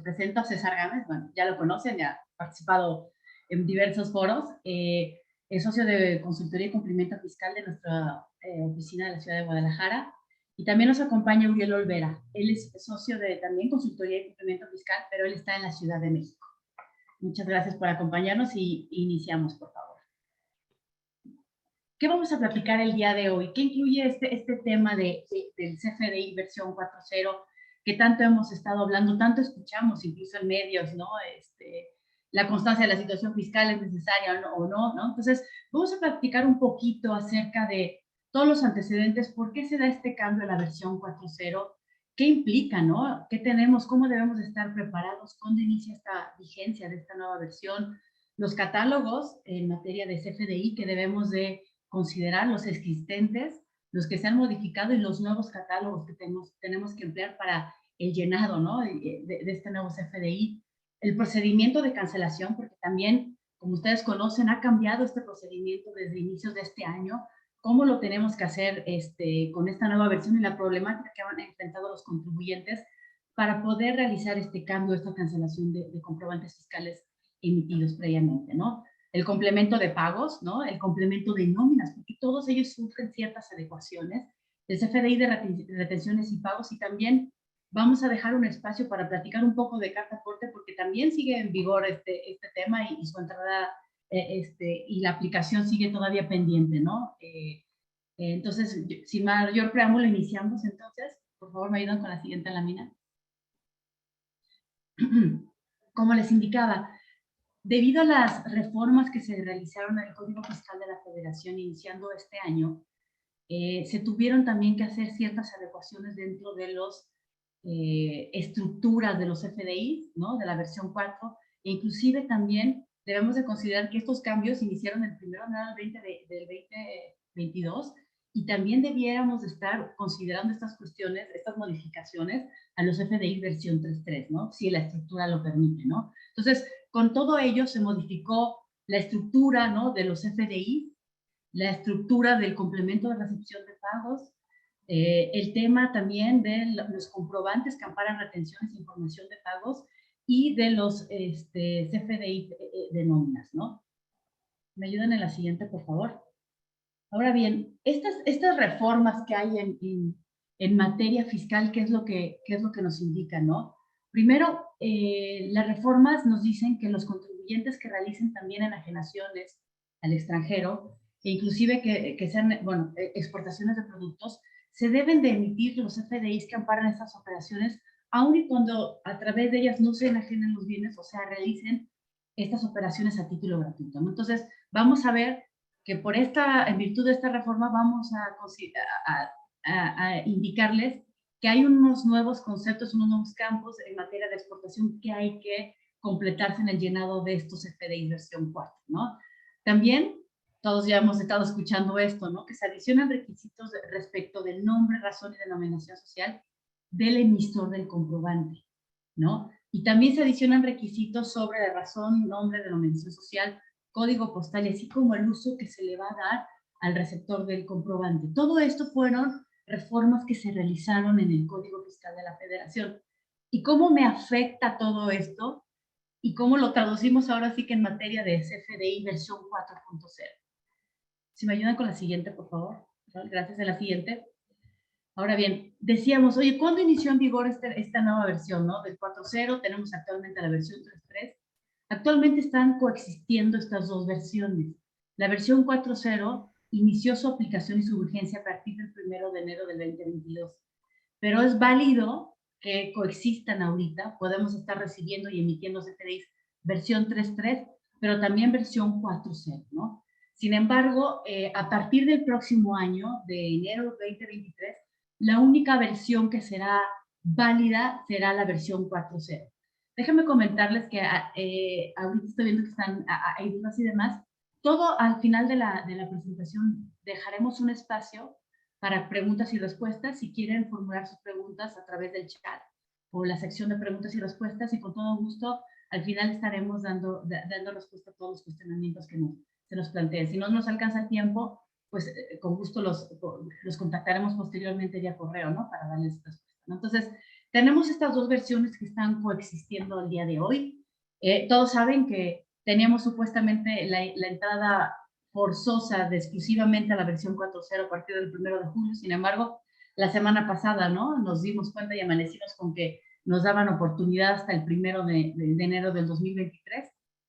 Presento a César Gámez, bueno, ya lo conocen, ya ha participado en diversos foros, es socio de consultoría y cumplimiento fiscal de nuestra oficina de la ciudad de Guadalajara, y también nos acompaña Uriel Olvera. Él es socio de también consultoría y cumplimiento fiscal, pero él está en la Ciudad de México. Muchas gracias por acompañarnos y iniciamos, por favor. ¿Qué vamos a platicar el día de hoy? ¿Qué incluye este tema del CFDI versión 4.0 que tanto hemos estado hablando, tanto escuchamos incluso en medios, ¿no? La constancia de la situación fiscal es necesaria o no, ¿no? Entonces, vamos a platicar un poquito acerca de todos los antecedentes, por qué se da este cambio a la versión 4.0, qué implica, ¿no? ¿Qué tenemos? ¿Cómo debemos de estar preparados? ¿Cuándo inicia esta vigencia de esta nueva versión? Los catálogos en materia de CFDI que debemos de considerar, los existentes, los que se han modificado y los nuevos catálogos que tenemos que emplear para el llenado, ¿no? de este nuevo CFDI. El procedimiento de cancelación, porque también, como ustedes conocen, ha cambiado este procedimiento desde inicios de este año. ¿Cómo lo tenemos que hacer con esta nueva versión y la problemática que han enfrentado los contribuyentes para poder realizar este cambio, esta cancelación de comprobantes fiscales emitidos previamente, ¿no? El complemento de pagos, ¿no? El complemento de nóminas, porque todos ellos sufren ciertas adecuaciones, el CFDI de retenciones y pagos, y también vamos a dejar un espacio para platicar un poco de carta aporte, porque también sigue en vigor este tema y su entrada y la aplicación sigue todavía pendiente, ¿no? Entonces, sin mayor preámbulo, iniciamos entonces. Por favor, me ayudan con la siguiente lámina. Como les indicaba, debido a las reformas que se realizaron en el Código Fiscal de la Federación iniciando este año, se tuvieron también que hacer ciertas adecuaciones dentro de las estructuras de los FDI, ¿no? De la versión 4, e inclusive también debemos de considerar que estos cambios iniciaron el 1 de enero del 2022, y también debiéramos de estar considerando estas cuestiones, estas modificaciones a los FDI versión 3.3, ¿no? Si la estructura lo permite, ¿no? Entonces, con todo ello se modificó la estructura, ¿no? De los FDI, la estructura del complemento de recepción de pagos, el tema también de los comprobantes que amparan retenciones e información de pagos y de los CFDI de nóminas, ¿no? ¿Me ayudan en la siguiente, por favor? Ahora bien, estas reformas que hay en materia fiscal, ¿qué es lo que nos indica, no? Primero, las reformas nos dicen que los contribuyentes que realicen también enajenaciones al extranjero, e inclusive que sean, bueno, exportaciones de productos, se deben de emitir los FDIs que amparan estas operaciones, aun y cuando a través de ellas no se enajenen los bienes, o sea, realicen estas operaciones a título gratuito, ¿no? Entonces, vamos a ver que en virtud de esta reforma vamos a indicarles que hay unos nuevos conceptos, unos nuevos campos en materia de exportación que hay que completarse en el llenado de estos FDI versión 4, ¿no? También, todos ya hemos estado escuchando esto, ¿no? Que se adicionan requisitos respecto del nombre, razón y denominación social del emisor del comprobante, ¿no? Y también se adicionan requisitos sobre la razón, nombre, denominación social, código postal, y así como el uso que se le va a dar al receptor del comprobante. Todo esto fueron reformas que se realizaron en el Código Fiscal de la Federación. ¿Y cómo me afecta todo esto? ¿Y cómo lo traducimos ahora sí que en materia de CFDI versión 4.0? Si me ayudan con la siguiente, por favor. Gracias a la siguiente. Ahora bien, decíamos, oye, ¿cuándo inició en vigor esta nueva versión, ¿no? Del 4.0, tenemos actualmente la versión 3.3. Actualmente están coexistiendo estas dos versiones. La versión 4.0 inició su aplicación y su vigencia a partir del 1 de enero del 2022, pero es válido que coexistan ahorita, podemos estar recibiendo y emitiendo CFDIs versión 3.3, pero también versión 4.0, ¿no? Sin embargo, a partir del próximo año, de enero de 2023, la única versión que será válida será la versión 4.0. Déjenme comentarles que ahorita estoy viendo que hay dudas y demás. Todo al final de la presentación dejaremos un espacio para preguntas y respuestas. Si quieren formular sus preguntas a través del chat o la sección de preguntas y respuestas, y con todo gusto al final estaremos dando respuesta a todos los cuestionamientos que se nos planteen. Si no nos alcanza el tiempo, pues con gusto los contactaremos posteriormente vía correo, ¿no? Para darles respuesta, ¿no? Entonces, tenemos estas dos versiones que están coexistiendo al día de hoy. Todos saben que teníamos supuestamente la entrada forzosa de exclusivamente a la versión 4.0 a partir del 1 de julio. Sin embargo, la semana pasada, ¿no? Nos dimos cuenta y amanecimos con que nos daban oportunidad hasta el 1 de enero del 2023,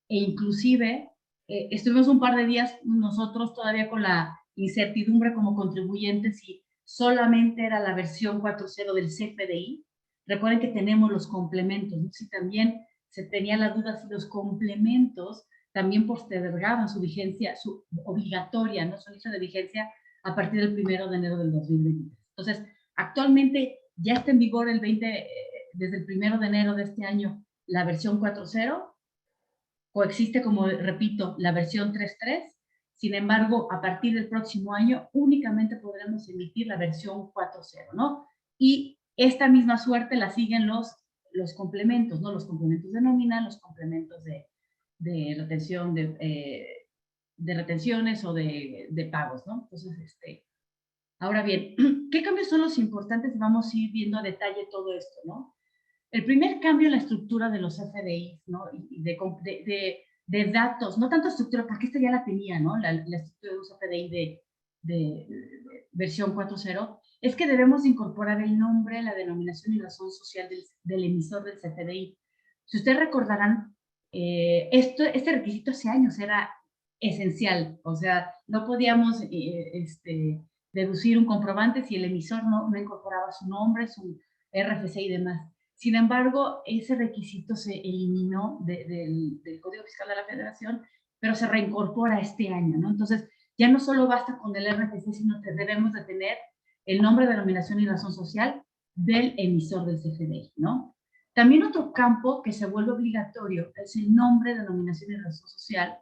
e inclusive estuvimos un par de días nosotros todavía con la incertidumbre como contribuyentes si solamente era la versión 4.0 del CFDI. Recuerden que tenemos los complementos, ¿no? Si también se tenía la duda si los complementos también postergaban su vigencia, su obligatoria, ¿no? Su inicio de vigencia a partir del 1 de enero del 2023. Entonces, actualmente ya está en vigor desde el 1 de enero de este año la versión 4.0, coexiste, como repito, la versión 3.3. Sin embargo, a partir del próximo año únicamente podremos emitir la versión 4.0, ¿no? Y esta misma suerte la siguen los complementos, ¿no? Los complementos de nómina, los complementos de retención, de retenciones o de pagos, ¿no? Entonces, ahora bien, ¿qué cambios son los importantes? Vamos a ir viendo a detalle todo esto, ¿no? El primer cambio en la estructura de los FDIs, ¿no? Y de datos, no tanto estructura, porque esta ya la tenía, ¿no? La estructura de los FDI de versión 4.0, es que debemos incorporar el nombre, la denominación y razón social del emisor del CFDI. Si ustedes recordarán, este requisito hace años era esencial, o sea, no podíamos deducir un comprobante si el emisor no incorporaba su nombre, su RFC y demás. Sin embargo, ese requisito se eliminó del Código Fiscal de la Federación, pero se reincorpora este año, ¿no? Entonces, ya no solo basta con el RFC, sino que debemos de tener el nombre, denominación y razón social del emisor del CFDI, ¿no? También otro campo que se vuelve obligatorio es el nombre, denominación y razón social,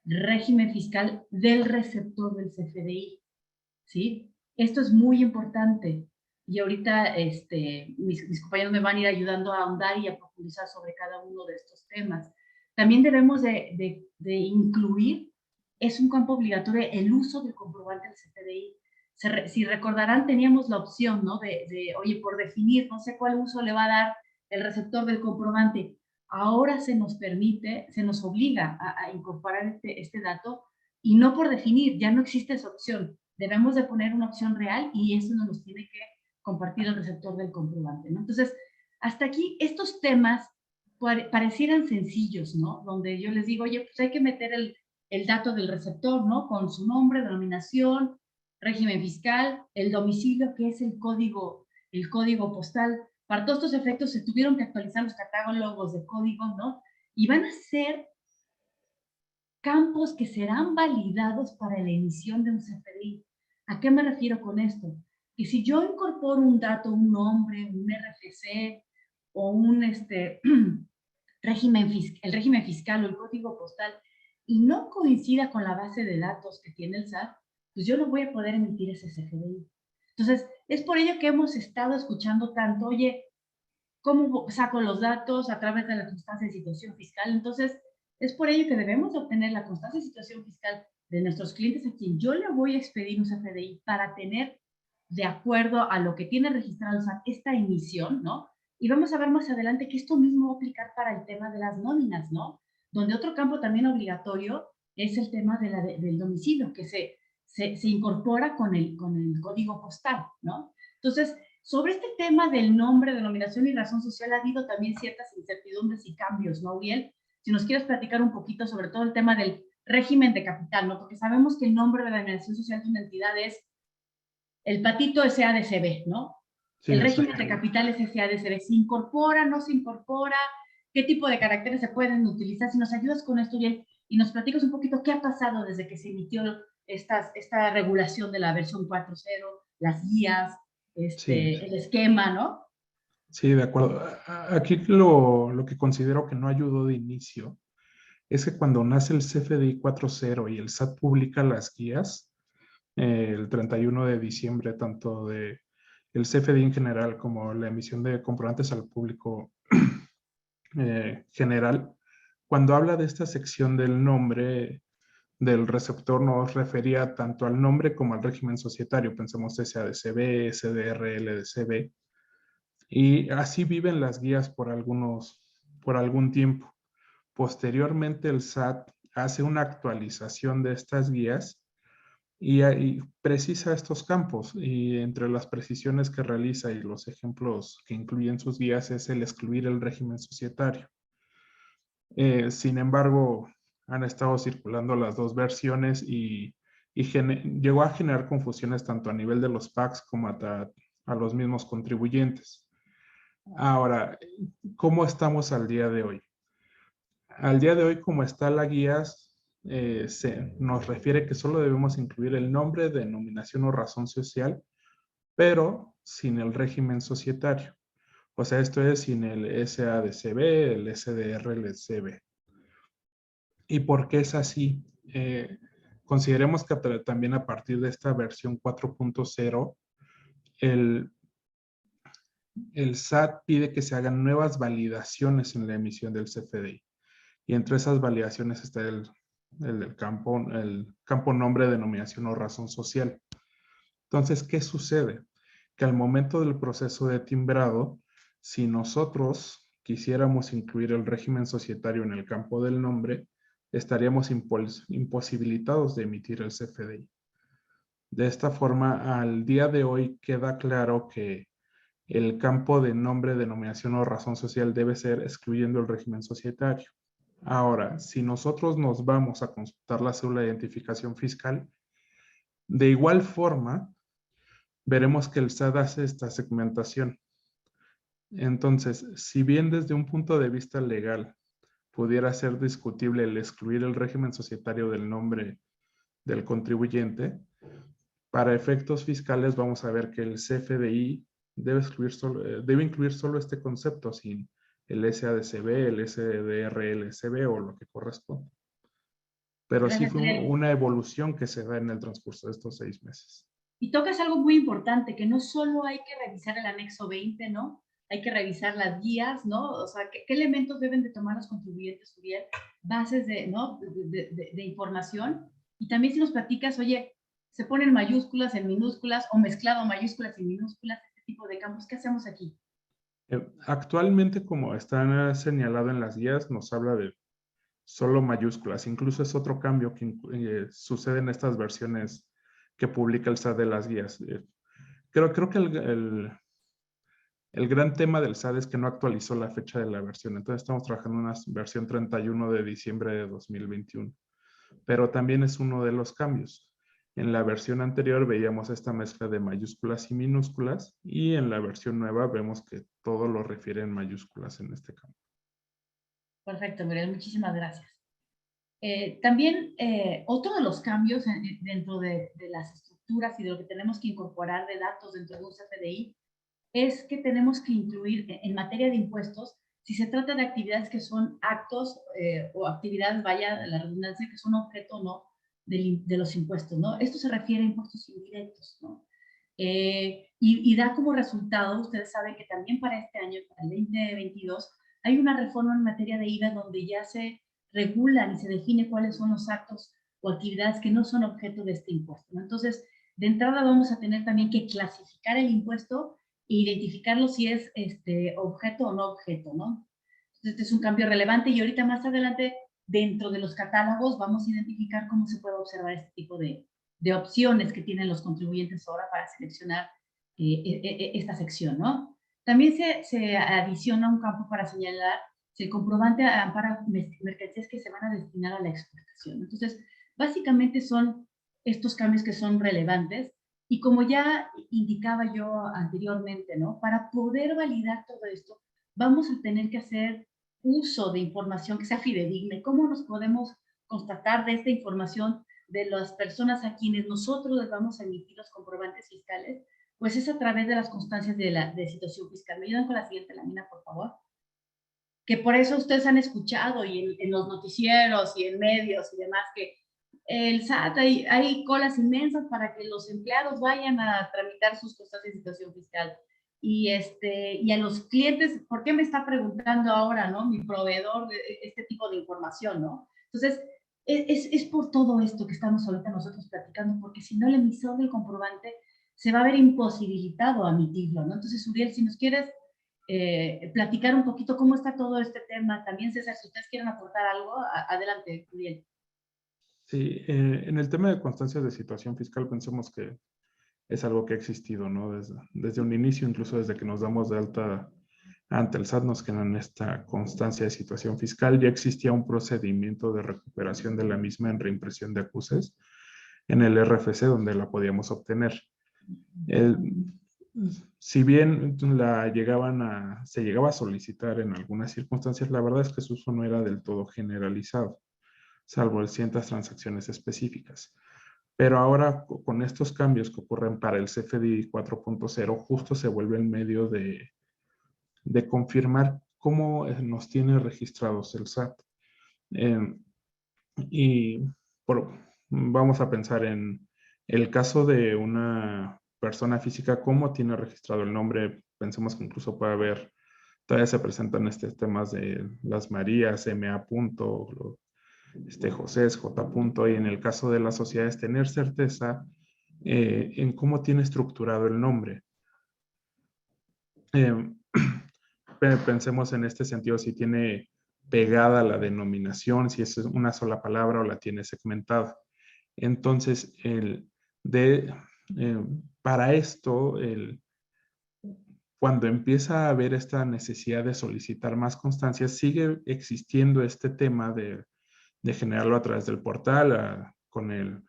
régimen fiscal del receptor del CFDI, ¿sí? Esto es muy importante. Y ahorita mis compañeros me van a ir ayudando a ahondar y a profundizar sobre cada uno de estos temas. También debemos de incluir, es un campo obligatorio, el uso del comprobante del CFDI. Si recordarán, teníamos la opción, ¿no? Oye, por definir, no sé cuál uso le va a dar el receptor del comprobante. Ahora se nos permite, se nos obliga a incorporar este dato, y no por definir, ya no existe esa opción. Debemos de poner una opción real y eso nos tiene que compartir el receptor del comprobante, ¿no? Entonces, hasta aquí estos temas parecieran sencillos, ¿no? Donde yo les digo, oye, pues hay que meter el dato del receptor, ¿no? Con su nombre, denominación, régimen fiscal, el domicilio, que es el código postal. Para todos estos efectos se tuvieron que actualizar los catálogos de códigos, ¿no? Y van a ser campos que serán validados para la emisión de un CFDI. ¿A qué me refiero con esto? Que si yo incorporo un dato, un nombre, un RFC o un el régimen fiscal o el código postal y no coincida con la base de datos que tiene el SAT, pues yo no voy a poder emitir ese CFDI. Entonces, es por ello que hemos estado escuchando tanto, oye, ¿cómo saco los datos? A través de la constancia de situación fiscal. Entonces, es por ello que debemos obtener la constancia de situación fiscal de nuestros clientes a quien yo le voy a expedir un CFDI para tener, de acuerdo a lo que tiene registrado el SAT, esta emisión, ¿no? Y vamos a ver más adelante que esto mismo va a aplicar para el tema de las nóminas, ¿no? Donde otro campo también obligatorio es el tema del domicilio, que se incorpora con el código postal, ¿no? Entonces, sobre este tema del nombre, denominación y razón social ha habido también ciertas incertidumbres y cambios, ¿no, Uriel? Si nos quieres platicar un poquito sobre todo el tema del régimen de capital, ¿no? Porque sabemos que el nombre de la denominación social de una entidad es el patito SADCB, ¿no? Sí, El régimen de capital es SADCB. ¿Se incorpora, no se incorpora? ¿Qué tipo de caracteres se pueden utilizar? Si nos ayudas con esto, Uriel, y nos platicas un poquito qué ha pasado desde que se emitió esta regulación de la versión 4.0, las guías, sí, el esquema, ¿no? sí, de acuerdo. Aquí lo que considero que no ayudó de inicio es que cuando nace el CFDI 4.0 y el SAT publica las guías, el 31 de diciembre, tanto de el CFDI en general como la emisión de comprobantes al público general, cuando habla de esta sección del nombre del receptor nos refería tanto al nombre como al régimen societario. Pensamos SADCB, SDR, LDCB. Y así viven las guías por algún tiempo. Posteriormente, el SAT hace una actualización de estas guías y precisa estos campos. Y entre las precisiones que realiza y los ejemplos que incluyen sus guías es el excluir el régimen societario. Sin embargo, han estado circulando las dos versiones y llegó a generar confusiones tanto a nivel de los PACs como a los mismos contribuyentes. Ahora, ¿cómo estamos al día de hoy? Al día de hoy, como está la guía, nos refiere que solo debemos incluir el nombre, denominación o razón social, pero sin el régimen societario. O sea, esto es sin el SADCB, el SDRLCB. ¿Y por qué es así? Consideremos que también a partir de esta versión 4.0, el, el SAT pide que se hagan nuevas validaciones en la emisión del CFDI. Y entre esas validaciones está el campo nombre, denominación o razón social. Entonces, ¿qué sucede? Que al momento del proceso de timbrado, si nosotros quisiéramos incluir el régimen societario en el campo del nombre, estaríamos imposibilitados de emitir el CFDI. De esta forma, al día de hoy queda claro que el campo de nombre, denominación o razón social debe ser excluyendo el régimen societario. Ahora, si nosotros nos vamos a consultar la cédula de identificación fiscal, de igual forma, veremos que el SAT hace esta segmentación. Entonces, si bien desde un punto de vista legal pudiera ser discutible el excluir el régimen societario del nombre del contribuyente, para efectos fiscales vamos a ver que el CFDI debe incluir solo este concepto sin el SADCB, el SDRLCB o lo que corresponda. Pero sí Gracias, fue Uriel. una evolución que se da en el transcurso de estos 6 meses. Y tocas algo muy importante, que no solo hay que revisar el anexo 20, ¿no? Hay que revisar las guías, ¿no? O sea, ¿qué elementos deben de tomar los contribuyentes, Uriel? Bases de, ¿no? de información. Y también si nos platicas, oye, se ponen mayúsculas en minúsculas o mezclado mayúsculas y minúsculas, este tipo de campos, ¿qué hacemos aquí? Actualmente, como está señalado en las guías, nos habla de solo mayúsculas. Incluso es otro cambio que sucede en estas versiones que publica el SAT de las guías. Creo que el gran tema del SAT es que no actualizó la fecha de la versión. Entonces estamos trabajando en una versión 31 de diciembre de 2021. Pero también es uno de los cambios. En la versión anterior veíamos esta mezcla de mayúsculas y minúsculas y en la versión nueva vemos que todo lo refiere en mayúsculas en este campo. Perfecto, Muriel, muchísimas gracias. También otro de los cambios dentro de las estructuras y de lo que tenemos que incorporar de datos dentro de un CFDI es que tenemos que incluir en materia de impuestos, si se trata de actividades que son actos o actividades, vaya la redundancia, que son objeto o no de los impuestos, ¿no? Esto se refiere a impuestos indirectos, ¿no? Y da como resultado, ustedes saben que también para este año, para el 2022, hay una reforma en materia de IVA donde ya se regulan y se define cuáles son los actos o actividades que no son objeto de este impuesto, ¿no? Entonces, de entrada vamos a tener también que clasificar el impuesto e identificarlo si es objeto o no objeto, ¿no? Entonces, este es un cambio relevante y ahorita más adelante, dentro de los catálogos, vamos a identificar cómo se puede observar este tipo de opciones que tienen los contribuyentes ahora para seleccionar esta sección, ¿no? También se adiciona un campo para señalar si el comprobante ampara mercancías que se van a destinar a la exportación. Entonces, básicamente son estos cambios que son relevantes y como ya indicaba yo anteriormente, ¿no? Para poder validar todo esto, vamos a tener que hacer uso de información que sea fidedigna. ¿Cómo nos podemos constatar de esta información de las personas a quienes nosotros les vamos a emitir los comprobantes fiscales? Pues es a través de las constancias de situación fiscal. ¿Me ayudan con la siguiente lámina, por favor? Que por eso ustedes han escuchado y en los noticieros y en medios y demás que el SAT hay colas inmensas para que los empleados vayan a tramitar sus constancias de situación fiscal. Y a los clientes, ¿por qué me está preguntando ahora, no? Mi proveedor este tipo de información, ¿no? Entonces, es por todo esto que estamos ahorita nosotros platicando, porque si no el emisor del comprobante se va a ver imposibilitado a emitirlo, ¿no? Entonces, Uriel, si nos quieres platicar un poquito cómo está todo este tema. También, César, si ustedes quieren aportar algo, adelante, Julián. Sí, en el tema de constancias de situación fiscal, pensemos que es algo que ha existido, ¿no? Desde un inicio, incluso desde que nos damos de alta ante el SAT, nos quedan esta constancia de situación fiscal. Ya existía un procedimiento de recuperación de la misma en reimpresión de acuses en el RFC, donde la podíamos obtener. Si bien se llegaba a solicitar en algunas circunstancias, la verdad es que su uso no era del todo generalizado, salvo en ciertas transacciones específicas. Pero ahora, con estos cambios que ocurren para el CFDI 4.0, justo se vuelve el medio de confirmar cómo nos tiene registrados el SAT. Y vamos a pensar en el caso de una persona física, cómo tiene registrado el nombre. Pensemos que incluso puede haber, todavía se presentan temas de las Marías, MA. José es J. Y en el caso de las sociedades, tener certeza en cómo tiene estructurado el nombre. Pensemos en este sentido, si tiene pegada la denominación, si es una sola palabra o la tiene segmentada. Entonces, para esto, cuando empieza a haber esta necesidad de solicitar más constancias, sigue existiendo este tema de generarlo a través del portal, con el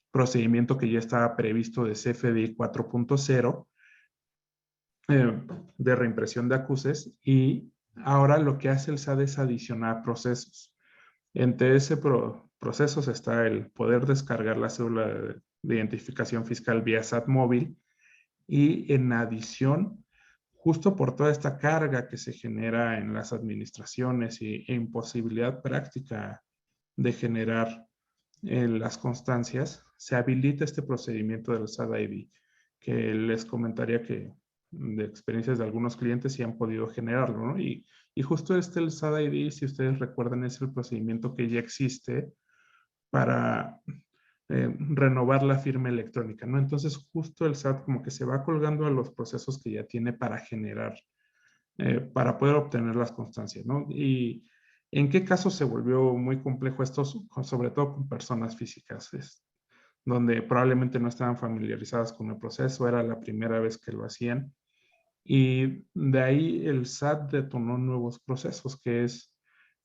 procedimiento que ya estaba previsto de CFDI 4.0, de reimpresión de acuses, y ahora lo que hace el SAT es adicionar procesos. Entre ese procesos está el poder descargar la cédula de identificación fiscal vía SAT móvil, y en adición, justo por toda esta carga que se genera en las administraciones e imposibilidad práctica de generar las constancias, se habilita este procedimiento del SAT ID, que les comentaría que de experiencias de algunos clientes sí han podido generarlo, ¿no? Y justo el SAT ID, si ustedes recuerdan, es el procedimiento que ya existe para renovar la firma electrónica, ¿no? Entonces, justo el SAT como que se va colgando a los procesos que ya tiene para generar, para poder obtener las constancias, ¿no? Y en qué caso se volvió muy complejo esto, sobre todo con personas físicas, donde probablemente no estaban familiarizadas con el proceso, era la primera vez que lo hacían. Y de ahí el SAT detonó nuevos procesos, que es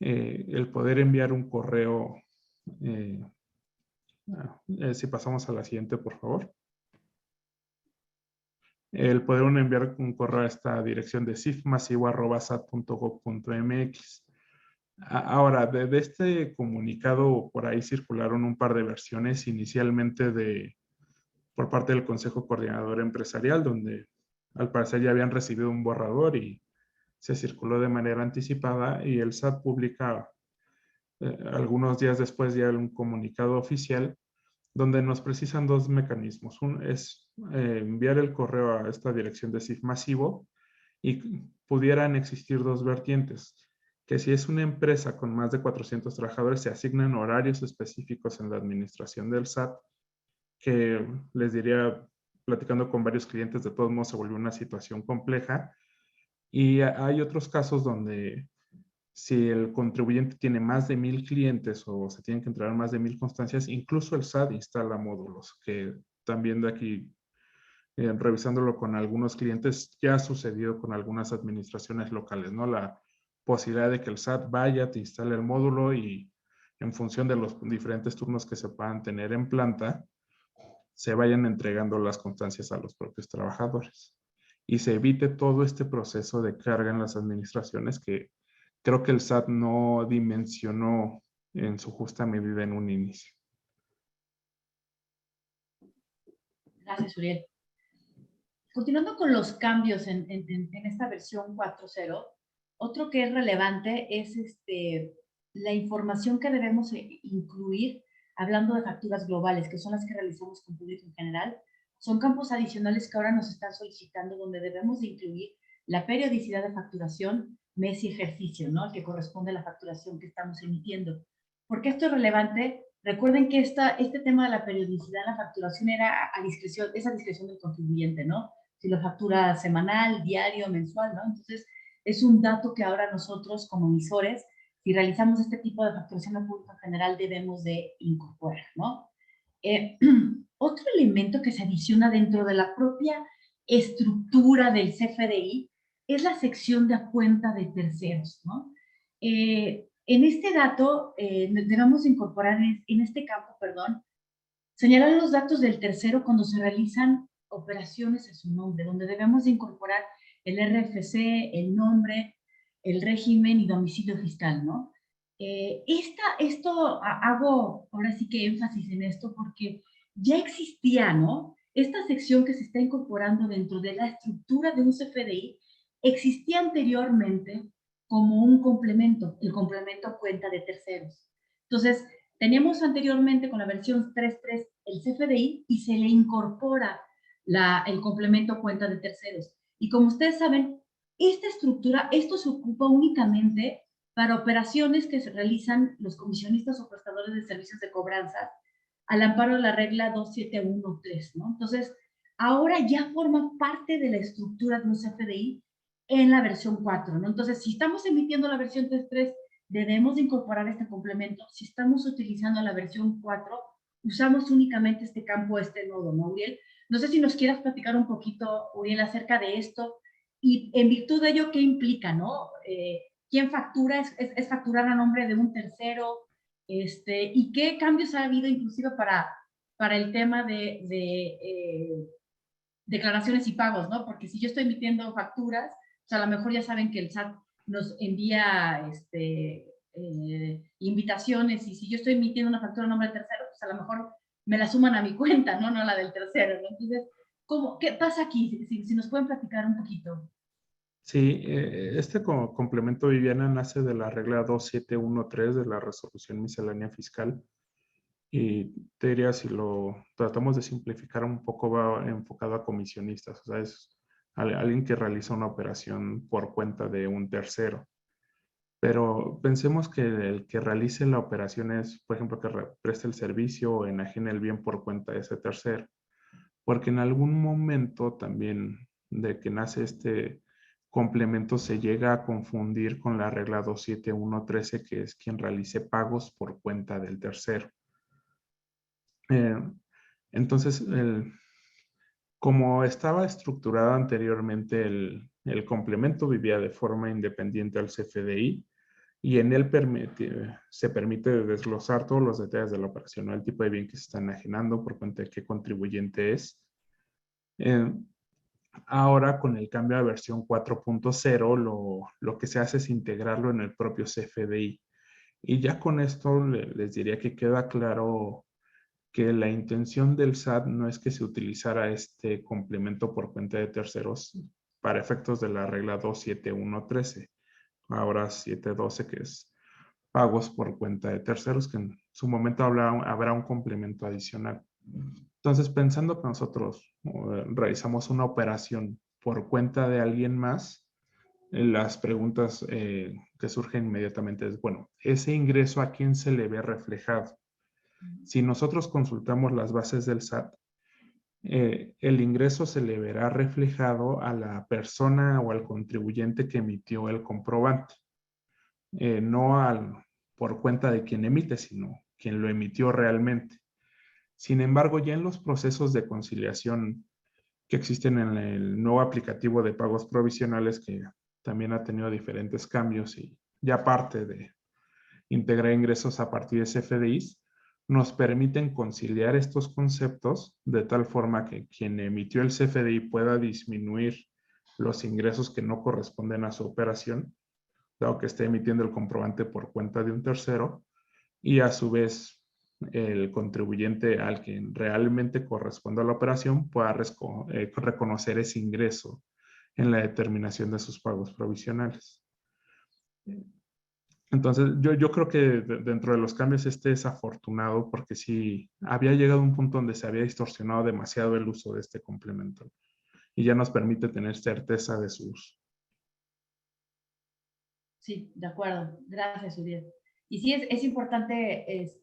el poder enviar un correo. Si pasamos a la siguiente, por favor. El poder enviar un correo a esta dirección de cifmasivo@sat.gov.mx. Ahora, de este comunicado, por ahí circularon un par de versiones, inicialmente por parte del Consejo Coordinador Empresarial, donde al parecer ya habían recibido un borrador y se circuló de manera anticipada, y el SAT publica algunos días después ya un comunicado oficial donde nos precisan dos mecanismos. Uno es enviar el correo a esta dirección de CIF masivo, y pudieran existir dos vertientes, que si es una empresa con más de 400 trabajadores, se asignan horarios específicos en la administración del SAT, que les diría, platicando con varios clientes, de todos modos se volvió una situación compleja. Y hay otros casos donde si el contribuyente tiene más de 1000 clientes o se tienen que entregar más de 1000 constancias, incluso el SAT instala módulos, que también de aquí, revisándolo con algunos clientes, ya ha sucedido con algunas administraciones locales, ¿no? La posibilidad de que el SAT vaya, te instale el módulo, y en función de los diferentes turnos que se puedan tener en planta, se vayan entregando las constancias a los propios trabajadores. Y se evite todo este proceso de carga en las administraciones que creo que el SAT no dimensionó en su justa medida en un inicio. Gracias, Uriel. Continuando con los cambios en esta versión 4.0, otro que es relevante es la información que debemos incluir, hablando de facturas globales, que son las que realizamos con público en general. Son campos adicionales que ahora nos están solicitando, donde debemos de incluir la periodicidad de facturación, mes y ejercicio, ¿no? Que corresponde a la facturación que estamos emitiendo. ¿Por qué esto es relevante? Recuerden que este tema de la periodicidad de la facturación era a discreción del contribuyente, ¿no? si lo factura semanal, diario, mensual, ¿no? Entonces, es un dato que ahora nosotros como emisores, si realizamos este tipo de facturación al público en general, debemos de incorporar, ¿no? Otro elemento que se adiciona dentro de la propia estructura del CFDI es la sección de a cuenta de terceros, ¿no? En este dato, debemos incorporar, en este campo, perdón, señalar los datos del tercero cuando se realizan operaciones a su nombre, donde debemos de incorporar el RFC, el nombre, el régimen y domicilio fiscal, ¿no? Hago ahora sí que énfasis en esto porque ya existía, ¿no? Esta sección que se está incorporando dentro de la estructura de un CFDI existía anteriormente como un complemento, el complemento a cuenta de terceros. Entonces, teníamos anteriormente con la versión 3.3 el CFDI y se le incorpora el complemento cuenta de terceros. Y como ustedes saben, esta estructura, esto se ocupa únicamente para operaciones que se realizan los comisionistas o prestadores de servicios de cobranza al amparo de la regla 2713, ¿no? Entonces, ahora ya forma parte de la estructura de un CFDI en la versión 4, ¿no? Entonces, si estamos emitiendo la versión 3.3, debemos de incorporar este complemento. Si estamos utilizando la versión 4, usamos únicamente este campo, este nodo, ¿no, Uriel? No sé si nos quieras platicar un poquito, Uriel, acerca de esto y en virtud de ello, ¿qué implica, no? ¿Quién factura? ¿Es facturar a nombre de un tercero? ¿Y qué cambios ha habido inclusive para el tema de declaraciones y pagos, ¿no? Porque si yo estoy emitiendo facturas, pues a lo mejor ya saben que el SAT nos envía invitaciones y si yo estoy emitiendo una factura a nombre del tercero, pues a lo mejor me la suman a mi cuenta, ¿no? No la del tercero, ¿no? Entonces, ¿qué pasa aquí? Si nos pueden platicar un poquito. Sí, este complemento, Viviana, nace de la regla 2713 de la resolución miscelánea fiscal. Y te diría, si lo tratamos de simplificar un poco, va enfocado a comisionistas, o sea, es alguien que realiza una operación por cuenta de un tercero. Pero pensemos que el que realice la operación es, por ejemplo, que preste el servicio o enajene el bien por cuenta de ese tercero. Porque en algún momento también de que nace este complemento se llega a confundir con la regla 27113, que es quien realice pagos por cuenta del tercero. Entonces, como estaba estructurado anteriormente, el complemento vivía de forma independiente al CFDI y en él se permite desglosar todos los detalles de la operación, ¿no? El tipo de bien que se está enajenando, por cuenta de qué contribuyente es. Ahora, con el cambio a versión 4.0, lo que se hace es integrarlo en el propio CFDI. Y ya con esto les diría que queda claro que la intención del SAT no es que se utilizara este complemento por cuenta de terceros para efectos de la regla 27113, ahora 712, que es pagos por cuenta de terceros, que en su momento habrá un complemento adicional. Entonces, pensando que nosotros realizamos una operación por cuenta de alguien más, las preguntas que surgen inmediatamente es, bueno, ¿ese ingreso a quién se le ve reflejado? Si nosotros consultamos las bases del SAT, el ingreso se le verá reflejado a la persona o al contribuyente que emitió el comprobante, no por cuenta de quien emite, sino quien lo emitió realmente. Sin embargo, ya en los procesos de conciliación que existen en el nuevo aplicativo de pagos provisionales, que también ha tenido diferentes cambios y ya parte de integrar ingresos a partir de CFDIs, nos permiten conciliar estos conceptos de tal forma que quien emitió el CFDI pueda disminuir los ingresos que no corresponden a su operación, dado que esté emitiendo el comprobante por cuenta de un tercero, y a su vez el contribuyente al que realmente corresponde a la operación pueda reconocer ese ingreso en la determinación de sus pagos provisionales. Entonces, yo creo que dentro de los cambios este es afortunado porque sí había llegado a un punto donde se había distorsionado demasiado el uso de este complemento y ya nos permite tener certeza de su uso. Sí, de acuerdo. Gracias, Uriel. Y sí, es importante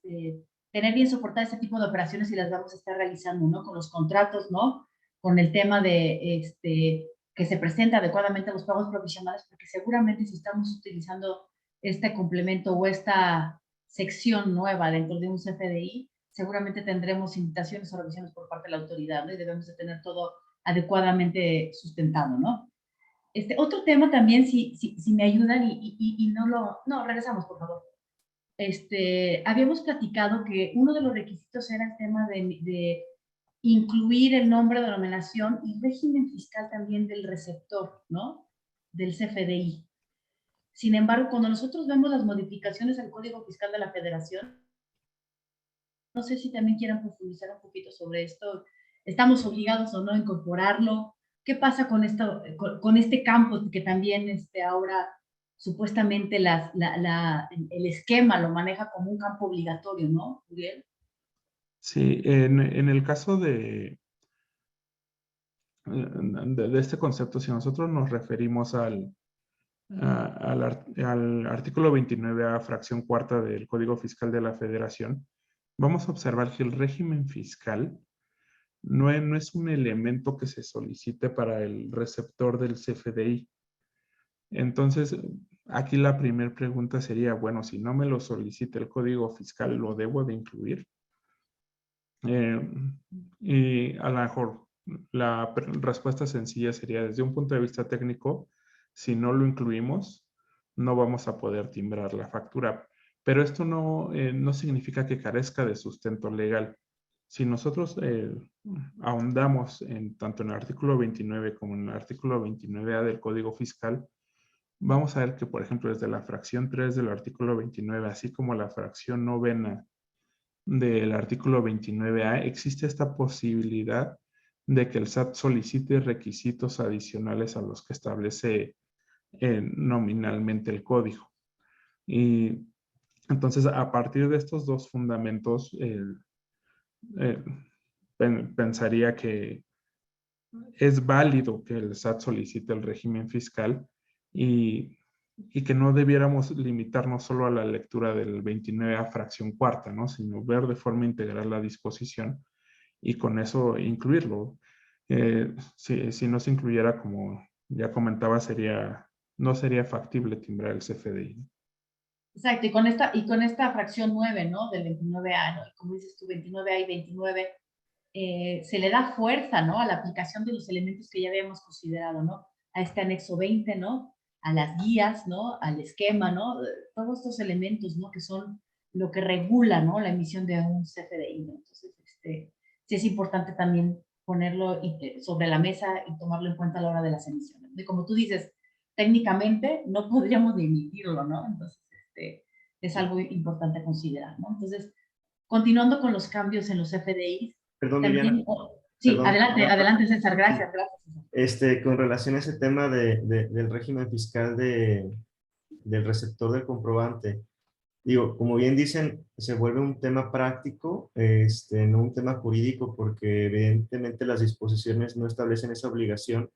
tener bien soportar este tipo de operaciones y las vamos a estar realizando, ¿no? Con los contratos, ¿no? con el tema de que se presenta adecuadamente a los pagos provisionales, porque seguramente si estamos utilizando este complemento o esta sección nueva dentro de un CFDI, seguramente tendremos invitaciones o revisiones por parte de la autoridad, ¿no? Y debemos de tener todo adecuadamente sustentado, ¿no? Otro tema también, si me ayudan y no, regresamos, por favor. Habíamos platicado que uno de los requisitos era el tema de incluir el nombre, denominación y régimen fiscal también del receptor, ¿no? Del CFDI. Sin embargo, cuando nosotros vemos las modificaciones al Código Fiscal de la Federación, no sé si también quieran profundizar un poquito sobre esto. ¿Estamos obligados o no a incorporarlo? ¿Qué pasa con este campo que también ahora supuestamente el esquema lo maneja como un campo obligatorio, ¿no, Uriel? Sí, en el caso de este concepto, si nosotros nos referimos al artículo 29A, fracción cuarta del Código Fiscal de la Federación, vamos a observar que el régimen fiscal no es un elemento que se solicite para el receptor del CFDI. Entonces, aquí la primera pregunta sería, bueno, si no me lo solicita el Código Fiscal, ¿lo debo de incluir? Y a lo mejor la respuesta sencilla sería, desde un punto de vista técnico, si no lo incluimos, no vamos a poder timbrar la factura. Pero esto no significa que carezca de sustento legal. Si nosotros ahondamos tanto en el artículo 29 como en el artículo 29A del Código Fiscal, vamos a ver que, por ejemplo, desde la fracción 3 del artículo 29, así como la fracción novena del artículo 29A, existe esta posibilidad de que el SAT solicite requisitos adicionales a los que establece nominalmente el código. Y entonces, a partir de estos dos fundamentos, pensaría que es válido que el SAT solicite el régimen fiscal y que no debiéramos limitarnos solo a la lectura del 29 a fracción cuarta, ¿no? Sino ver de forma integral la disposición y con eso incluirlo. Si no se incluyera, como ya comentaba, no sería factible timbrar el CFDI. Exacto, y con esta fracción 9, ¿no? Del 29A, ¿no? Como dices tú, 29A y 29, se le da fuerza, ¿no? A la aplicación de los elementos que ya habíamos considerado, ¿no? A este anexo 20, ¿no? A las guías, ¿no? Al esquema, ¿no? Todos estos elementos, ¿no? Que son lo que regula, ¿no? La emisión de un CFDI, ¿no? Entonces, sí es importante también ponerlo sobre la mesa y tomarlo en cuenta a la hora de las emisiones. Y como tú dices, técnicamente no podríamos emitirlo, ¿no? Entonces, es algo importante a considerar, ¿no? Entonces, continuando con los cambios en los FDIs, Perdón, también, Viviana. sí, Perdón. adelante César, gracias, César. Con relación a ese tema del régimen fiscal del receptor del comprobante, digo, como bien dicen, se vuelve un tema práctico, no un tema jurídico, porque evidentemente las disposiciones no establecen esa obligación.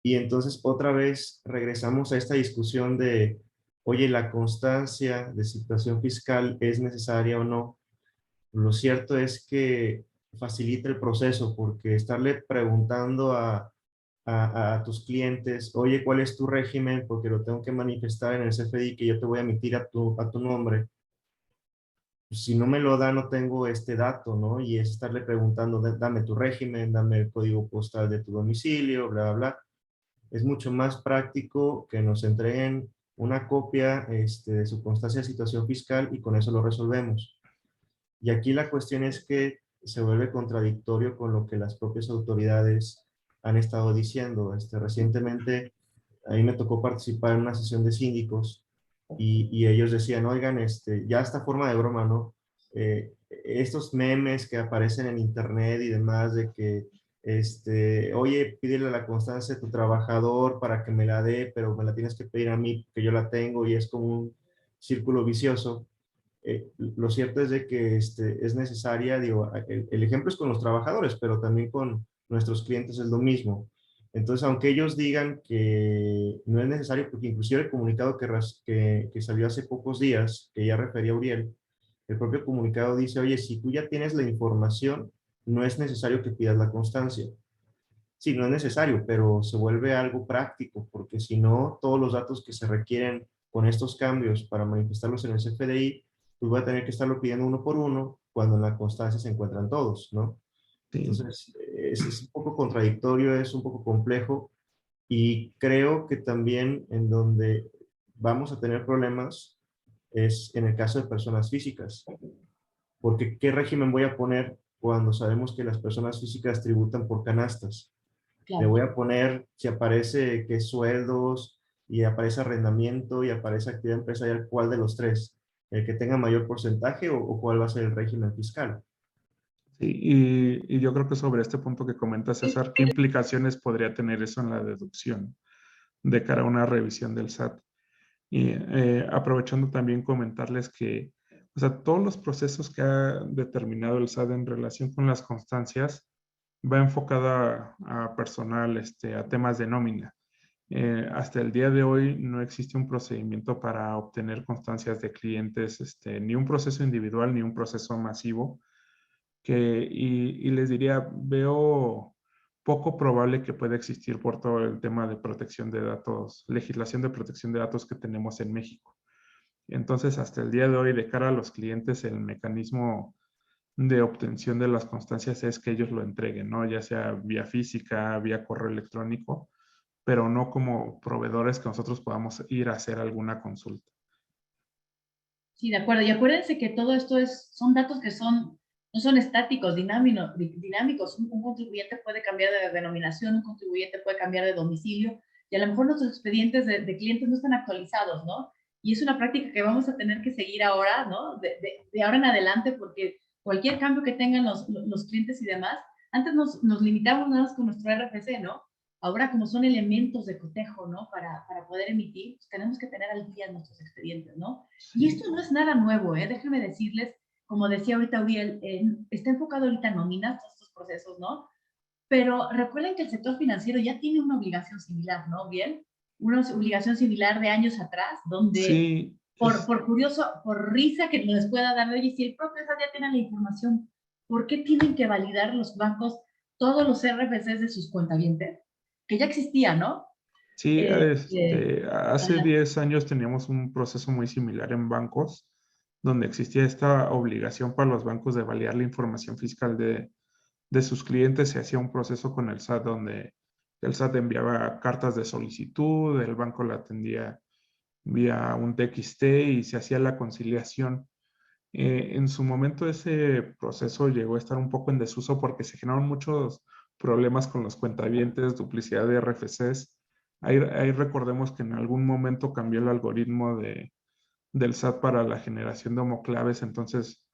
Y entonces otra vez regresamos a esta discusión de, oye, la constancia de situación fiscal es necesaria o no. Lo cierto es que facilita el proceso, porque estarle preguntando a tus clientes, oye, ¿cuál es tu régimen? Porque lo tengo que manifestar en el CFDI que yo te voy a emitir a tu nombre. Si no me lo da, no tengo este dato, ¿no? Y es estarle preguntando, dame tu régimen, dame el código postal de tu domicilio, bla, bla, bla. Es mucho más práctico que nos entreguen una copia de su constancia de situación fiscal y con eso lo resolvemos. Y aquí la cuestión es que se vuelve contradictorio con lo que las propias autoridades han estado diciendo. Recientemente a mí me tocó participar en una sesión de síndicos y ellos decían, oigan, ya esta forma de broma, ¿no? Estos memes que aparecen en internet y demás de que, oye, pídele la constancia a tu trabajador para que me la dé, pero me la tienes que pedir a mí porque yo la tengo y es como un círculo vicioso. Lo cierto es de que es necesaria, digo, el ejemplo es con los trabajadores, pero también con nuestros clientes es lo mismo. Entonces, aunque ellos digan que no es necesario, porque inclusive el comunicado que salió hace pocos días, que ya refería Uriel, el propio comunicado dice, oye, si tú ya tienes la información, no es necesario que pidas la constancia. sí, no es necesario, pero se vuelve algo práctico, porque si no, todos los datos que se requieren con estos cambios para manifestarlos en el CFDI, pues voy a tener que estarlo pidiendo uno por uno, cuando en la constancia se encuentran todos, ¿no? Sí, Entonces, es un poco contradictorio, es un poco complejo, y creo que también en donde vamos a tener problemas es en el caso de personas físicas, porque ¿qué régimen voy a poner cuando sabemos que las personas físicas tributan por canastas? Le Claro. voy a poner, si aparece que sueldos y aparece arrendamiento y aparece actividad empresarial, ¿cuál de los tres? ¿El que tenga mayor porcentaje o cuál va a ser el régimen fiscal? sí, y yo creo que sobre este punto que comenta César, ¿qué implicaciones podría tener eso en la deducción de cara a una revisión del SAT? Y aprovechando también comentarles que, o sea, todos los procesos que ha determinado el SAT en relación con las constancias va enfocada a personal, a temas de nómina. Hasta el día de hoy no existe un procedimiento para obtener constancias de clientes, ni un proceso individual ni un proceso masivo, y les diría, veo poco probable que pueda existir por todo el tema de protección de datos, legislación de protección de datos que tenemos en México. Entonces, hasta el día de hoy, de cara a los clientes, el mecanismo de obtención de las constancias es que ellos lo entreguen, ¿no? Ya sea vía física, vía correo electrónico, pero no como proveedores que nosotros podamos ir a hacer alguna consulta. Sí, de acuerdo. Y acuérdense que todo esto son datos que no son estáticos, dinámicos. Un contribuyente puede cambiar de denominación, un contribuyente puede cambiar de domicilio, y a lo mejor nuestros expedientes de clientes no están actualizados, ¿no? Y es una práctica que vamos a tener que seguir ahora, ¿no? De ahora en adelante, porque cualquier cambio que tengan los clientes y demás, antes nos limitamos nada más con nuestro RFC, ¿no? Ahora, como son elementos de cotejo, ¿no? Para poder emitir, pues tenemos que tener al día nuestros expedientes, ¿no? Y Sí, esto no es nada nuevo, ¿eh? Déjenme decirles, como decía ahorita Uriel, está enfocado ahorita en nóminas, todos estos procesos, ¿no? Pero recuerden que el sector financiero ya tiene una obligación similar, ¿no? Bien, una obligación similar de años atrás, donde sí, por curioso, por risa que les pueda dar, oye, si el propio SAT ya tiene la información, ¿por qué tienen que validar los bancos todos los RFCs de sus cuentavientes? Que ya existía, ¿no? sí, hace Ajá. 10 años teníamos un proceso muy similar en bancos, donde existía esta obligación para los bancos de validar la información fiscal de sus clientes. Se hacía un proceso con el SAT donde el SAT enviaba cartas de solicitud, el banco la atendía vía un TXT y se hacía la conciliación. En su momento ese proceso llegó a estar un poco en desuso porque se generaron muchos problemas con los cuentavientes, duplicidad de RFCs. Ahí recordemos que en algún momento cambió el algoritmo del SAT para la generación de homoclaves, entonces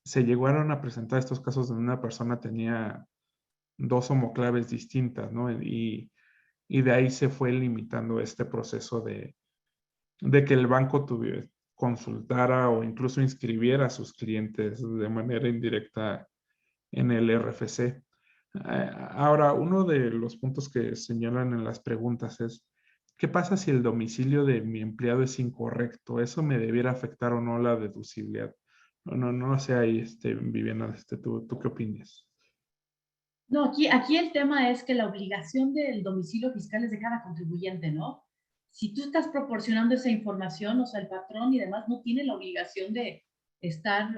se llegaron a presentar estos casos donde una persona tenía dos homoclaves distintas, ¿no? Y de ahí se fue limitando este proceso de que el banco consultara o incluso inscribiera a sus clientes de manera indirecta en el RFC. Ahora, uno de los puntos que señalan en las preguntas es, ¿qué pasa si el domicilio de mi empleado es incorrecto? ¿Eso me debiera afectar o no la deducibilidad? No sé ahí, Viviana, ¿tú qué opinas? No, aquí el tema es que la obligación del domicilio fiscal es de cada contribuyente, ¿no? Si tú estás proporcionando esa información, o sea, el patrón y demás no tiene la obligación de estar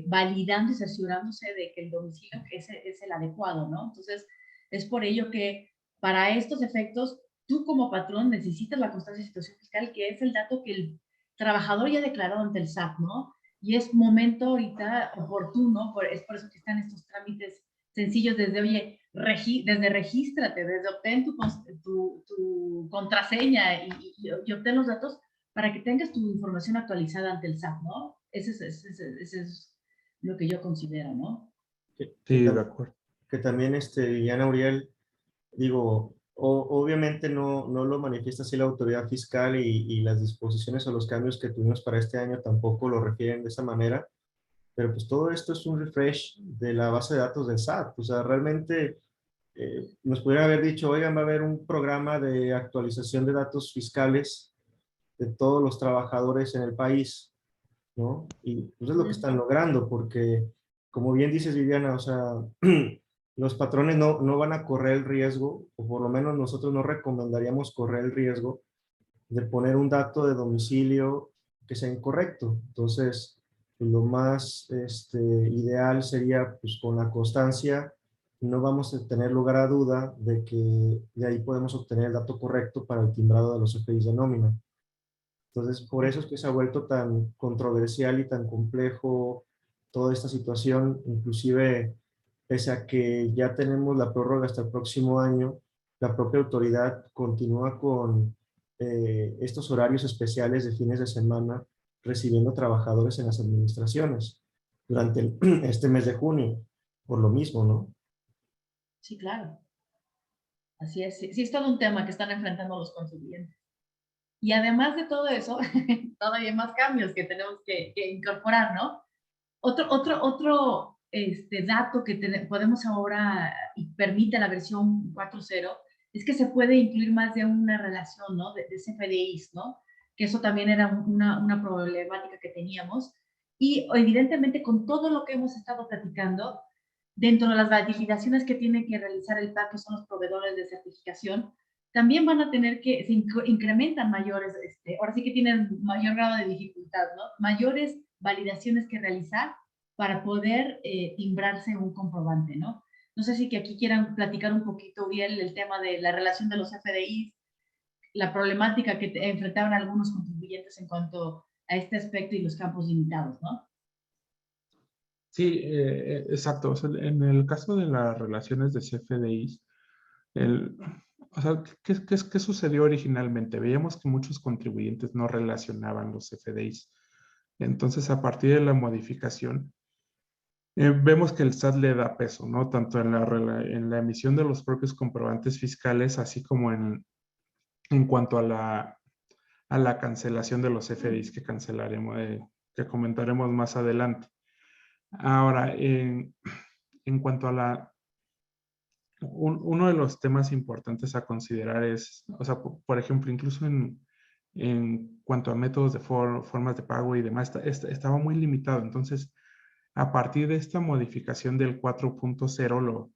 validando y cerciorándose de que el domicilio es el adecuado, ¿no? Entonces, es por ello que para estos efectos, tú como patrón necesitas la constancia de situación fiscal, que es el dato que el trabajador ya declaró ante el SAT, ¿no? Y es momento ahorita oportuno, es por eso que están estos trámites sencillos desde, oye, desde regístrate, desde obtén tu contraseña y obtén los datos para que tengas tu información actualizada ante el SAT, ¿no? Ese es lo que yo considero, ¿no? Que, que, Sí, de tam- acuerdo. que también, Diana Uriel, digo, obviamente no lo manifiesta así la autoridad fiscal y las disposiciones o los cambios que tuvimos para este año tampoco lo refieren de esa manera, pero pues todo esto es un refresh de la base de datos del SAT. O sea, realmente nos pudieran haber dicho, oigan, va a haber un programa de actualización de datos fiscales de todos los trabajadores en el país, ¿no? Y pues es lo que están logrando, porque como bien dices, Viviana, o sea, los patrones no van a correr el riesgo, o por lo menos nosotros no recomendaríamos correr el riesgo de poner un dato de domicilio que sea incorrecto. Entonces, lo más ideal sería, pues con la constancia, no vamos a tener lugar a duda de que de ahí podemos obtener el dato correcto para el timbrado de los CFDIs de nómina. Entonces, por eso es que se ha vuelto tan controversial y tan complejo toda esta situación, inclusive pese a que ya tenemos la prórroga hasta el próximo año, la propia autoridad continúa con estos horarios especiales de fines de semana recibiendo trabajadores en las administraciones durante este mes de junio, por lo mismo, ¿no? Sí, claro. Así es. Sí, sí, es todo un tema que están enfrentando los contribuyentes. Y además de todo eso, todavía hay más cambios que tenemos que incorporar, ¿no? Otro dato que podemos ahora y permite la versión 4.0 es que se puede incluir más de una relación, ¿no? De CFDIs, ¿no? Que eso también era una problemática que teníamos. Y evidentemente con todo lo que hemos estado platicando, dentro de las validaciones que tiene que realizar el PAC, que son los proveedores de certificación, también van a tener que, se incrementan mayores, ahora sí que tienen mayor grado de dificultad, ¿no? Mayores validaciones que realizar para poder timbrarse un comprobante, ¿no? No sé si que aquí quieran platicar un poquito bien el tema de la relación de los FDIs, la problemática que enfrentaban algunos contribuyentes en cuanto a este aspecto y los campos limitados, ¿no? Sí, exacto. O sea, en el caso de las relaciones de CFDIs, el, o sea, ¿qué sucedió originalmente? Veíamos que muchos contribuyentes no relacionaban los CFDIs. Entonces, a partir de la modificación, vemos que el SAT le da peso, ¿no? Tanto en la emisión de los propios comprobantes fiscales, así como en cuanto a la cancelación de los CFDIs que cancelaremos, que comentaremos más adelante. Ahora, en cuanto a uno de los temas importantes a considerar es, o sea, por ejemplo, incluso en cuanto a métodos de formas de pago y demás, estaba muy limitado. Entonces, a partir de esta modificación del 4.0,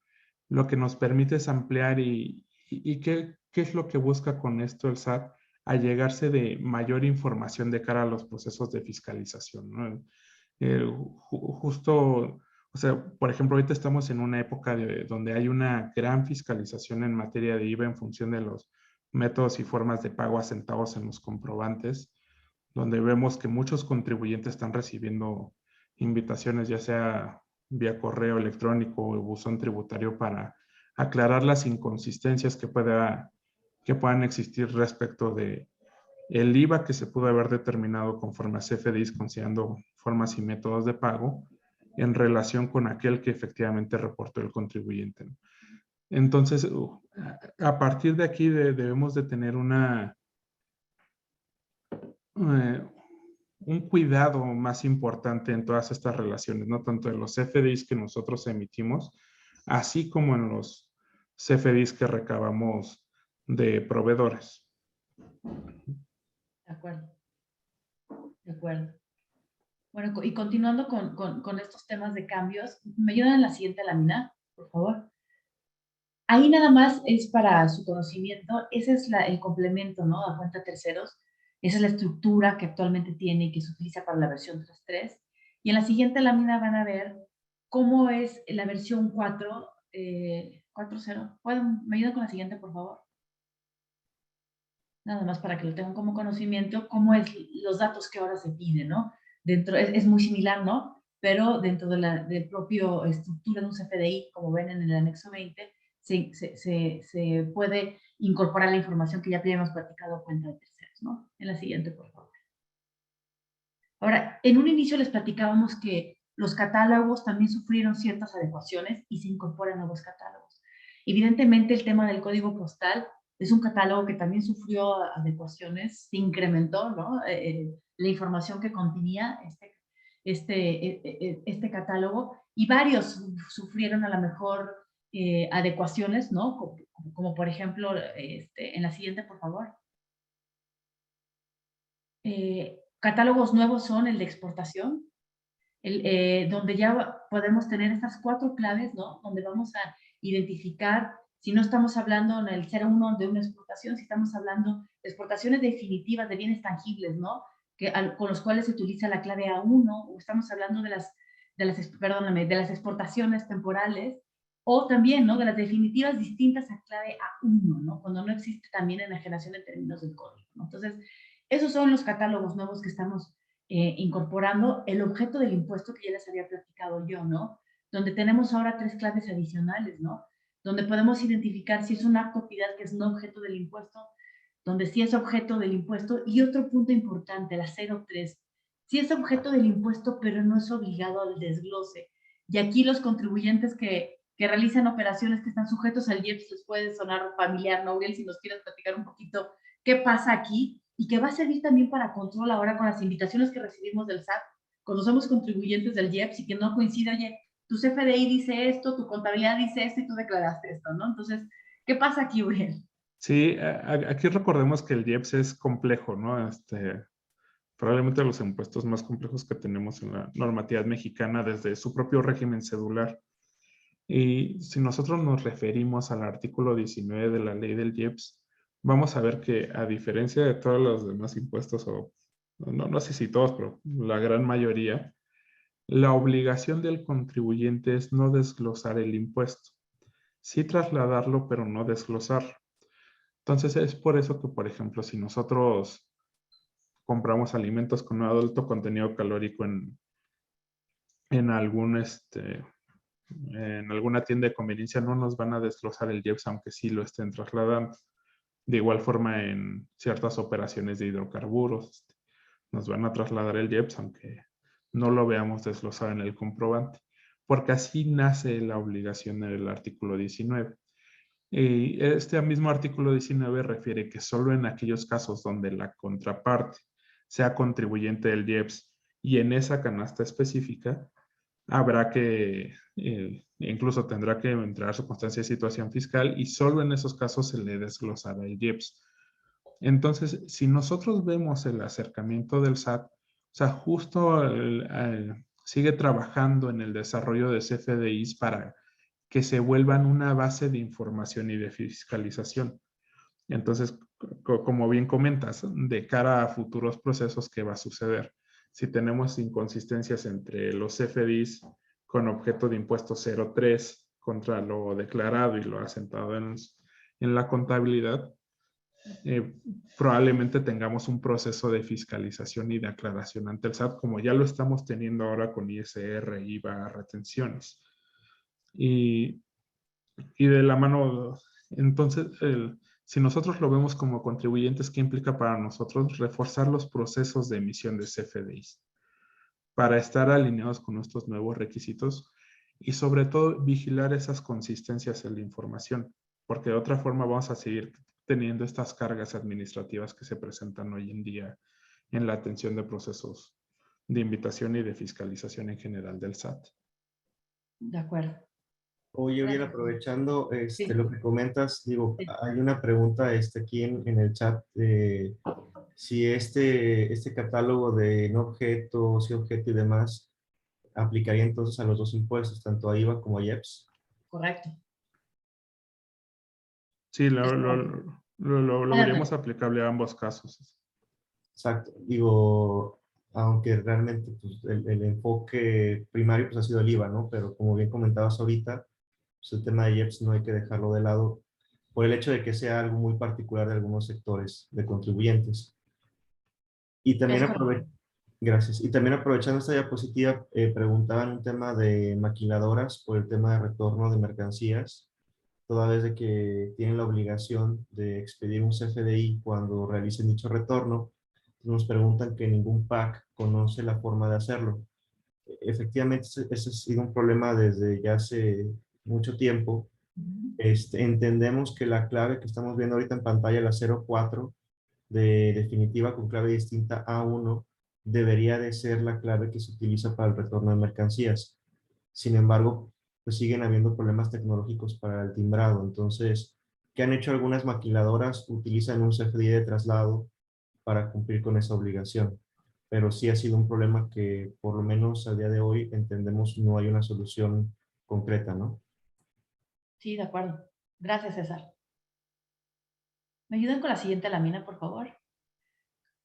lo que nos permite es ampliar y qué es lo que busca con esto el SAT, allegarse de mayor información de cara a los procesos de fiscalización, ¿no? Justo, o sea, por ejemplo, ahorita estamos en una época donde hay una gran fiscalización en materia de IVA en función de los métodos y formas de pago asentados en los comprobantes, donde vemos que muchos contribuyentes están recibiendo invitaciones, ya sea vía correo electrónico o buzón tributario, para aclarar las inconsistencias que puedan existir respecto de el IVA que se pudo haber determinado conforme a CFDIs, considerando formas y métodos de pago, en relación con aquel que efectivamente reportó el contribuyente, ¿no? Entonces, a partir de aquí debemos de tener un cuidado más importante en todas estas relaciones, ¿no? Tanto en los CFDIs que nosotros emitimos, así como en los CFDIs que recabamos de proveedores. De acuerdo, de acuerdo. Bueno, y continuando con estos temas de cambios, ¿me ayudan en la siguiente lámina, por favor? Ahí nada más es para su conocimiento, ese es el complemento, ¿no? A cuenta terceros. Esa es la estructura que actualmente tiene y que se utiliza para la versión 3.3. Y en la siguiente lámina van a ver cómo es la versión 4, 4.0. ¿Me ayudan con la siguiente, por favor? Nada más para que lo tengan como conocimiento, cómo es los datos que ahora se piden, ¿no? Dentro, es muy similar, ¿no? Pero dentro de la propio estructura de un CFDI, como ven en el anexo 20, se puede incorporar la información que ya habíamos platicado a cuenta de terceros, ¿no? En la siguiente, por favor. Ahora, en un inicio les platicábamos que los catálogos también sufrieron ciertas adecuaciones y se incorporan nuevos catálogos. Evidentemente, el tema del código postal es un catálogo que también sufrió adecuaciones, se incrementó, ¿no? La información que contenía este catálogo, y varios sufrieron a lo mejor adecuaciones, ¿no? Como por ejemplo, en la siguiente, por favor. Catálogos nuevos son el de exportación, donde ya podemos tener estas 4 claves, ¿no? Donde vamos a identificar, si no estamos hablando en el 01 de una exportación, si estamos hablando de exportaciones definitivas de bienes tangibles, ¿no? Con los cuales se utiliza la clave A1, o estamos hablando de las exportaciones temporales, o también, ¿no? De las definitivas distintas a clave A1, ¿no? Cuando no existe también enajenación en términos del código, ¿no? Entonces, esos son los catálogos nuevos que estamos incorporando. El objeto del impuesto que ya les había platicado yo, ¿no? Donde tenemos ahora 3 claves adicionales, ¿no? Donde podemos identificar si es una actividad que es no objeto del impuesto, donde sí es objeto del impuesto, y otro punto importante, la 03, sí es objeto del impuesto, pero no es obligado al desglose. Y aquí los contribuyentes que realizan operaciones que están sujetos al IEPS les puede sonar familiar, ¿no, Uriel? Si nos quieres platicar un poquito qué pasa aquí, y que va a servir también para control ahora con las invitaciones que recibimos del SAT, cuando somos contribuyentes del IEPS y que no coincide, oye, tu CFDI dice esto, tu contabilidad dice esto y tú declaraste esto, ¿no? Entonces, ¿qué pasa aquí, Uriel? Sí, aquí recordemos que el IEPS es complejo, ¿no? Probablemente los impuestos más complejos que tenemos en la normatividad mexicana desde su propio régimen cedular. Y si nosotros nos referimos al artículo 19 de la ley del IEPS, vamos a ver que a diferencia de todos los demás impuestos, o no sé si todos, pero la gran mayoría, la obligación del contribuyente es no desglosar el impuesto. Sí trasladarlo, pero no desglosarlo. Entonces es por eso que, por ejemplo, si nosotros compramos alimentos con un alto contenido calórico en en alguna tienda de conveniencia, no nos van a desglosar el IEPS, aunque sí lo estén trasladando. De igual forma, en ciertas operaciones de hidrocarburos, nos van a trasladar el IEPS, aunque no lo veamos desglosado en el comprobante, porque así nace la obligación en el artículo 19. Y este mismo artículo 19 refiere que solo en aquellos casos donde la contraparte sea contribuyente del IEPS y en esa canasta específica, habrá que, incluso tendrá que entregar su constancia de situación fiscal y solo en esos casos se le desglosará el IEPS. Entonces, si nosotros vemos el acercamiento del SAT, o sea, justo sigue trabajando en el desarrollo de CFDIs para que se vuelvan una base de información y de fiscalización. Entonces, como bien comentas, de cara a futuros procesos, ¿qué va a suceder? Si tenemos inconsistencias entre los CFDIs con objeto de impuesto 03 contra lo declarado y lo asentado en la contabilidad, probablemente tengamos un proceso de fiscalización y de aclaración ante el SAT, como ya lo estamos teniendo ahora con ISR, IVA, retenciones. Y de la mano, entonces, si nosotros lo vemos como contribuyentes, ¿qué implica para nosotros? Reforzar los procesos de emisión de CFDIs para estar alineados con estos nuevos requisitos y sobre todo vigilar esas consistencias en la información, porque de otra forma vamos a seguir teniendo estas cargas administrativas que se presentan hoy en día en la atención de procesos de invitación y de fiscalización en general del SAT. De acuerdo. Oye, bien, Gracias. aprovechando Sí. lo que comentas, digo, Sí. hay una pregunta aquí en el chat, si este catálogo de no objeto, sí objeto y demás, aplicaría entonces a los dos impuestos, tanto a IVA como a IEPS. Correcto. Sí, Es lo correcto. veríamos aplicable a ambos casos. Exacto. Digo, aunque realmente pues, el enfoque primario pues, ha sido el IVA, ¿no? Pero como bien comentabas ahorita, pues, el tema de IEPS no hay que dejarlo de lado por el hecho de que sea algo muy particular de algunos sectores de contribuyentes. Y Es también correcto. Gracias. Y también aprovechando esta diapositiva, preguntaban un tema de maquiladoras por el tema de retorno de mercancías, toda vez de que tienen la obligación de expedir un CFDI cuando realicen dicho retorno. Nos preguntan que ningún PAC conoce la forma de hacerlo. Efectivamente, ese ha sido un problema desde ya hace mucho tiempo. Entendemos que la clave que estamos viendo ahorita en pantalla, la 04, de definitiva con clave distinta A1, debería de ser la clave que se utiliza para el retorno de mercancías. Sin embargo, pues siguen habiendo problemas tecnológicos para el timbrado. Entonces, ¿qué han hecho algunas maquiladoras? Utilizan un CFDI de traslado para cumplir con esa obligación. Pero sí ha sido un problema que, por lo menos a día de hoy, entendemos no hay una solución concreta, ¿no? Sí, de acuerdo. Gracias, César. ¿Me ayudan con la siguiente lámina, por favor?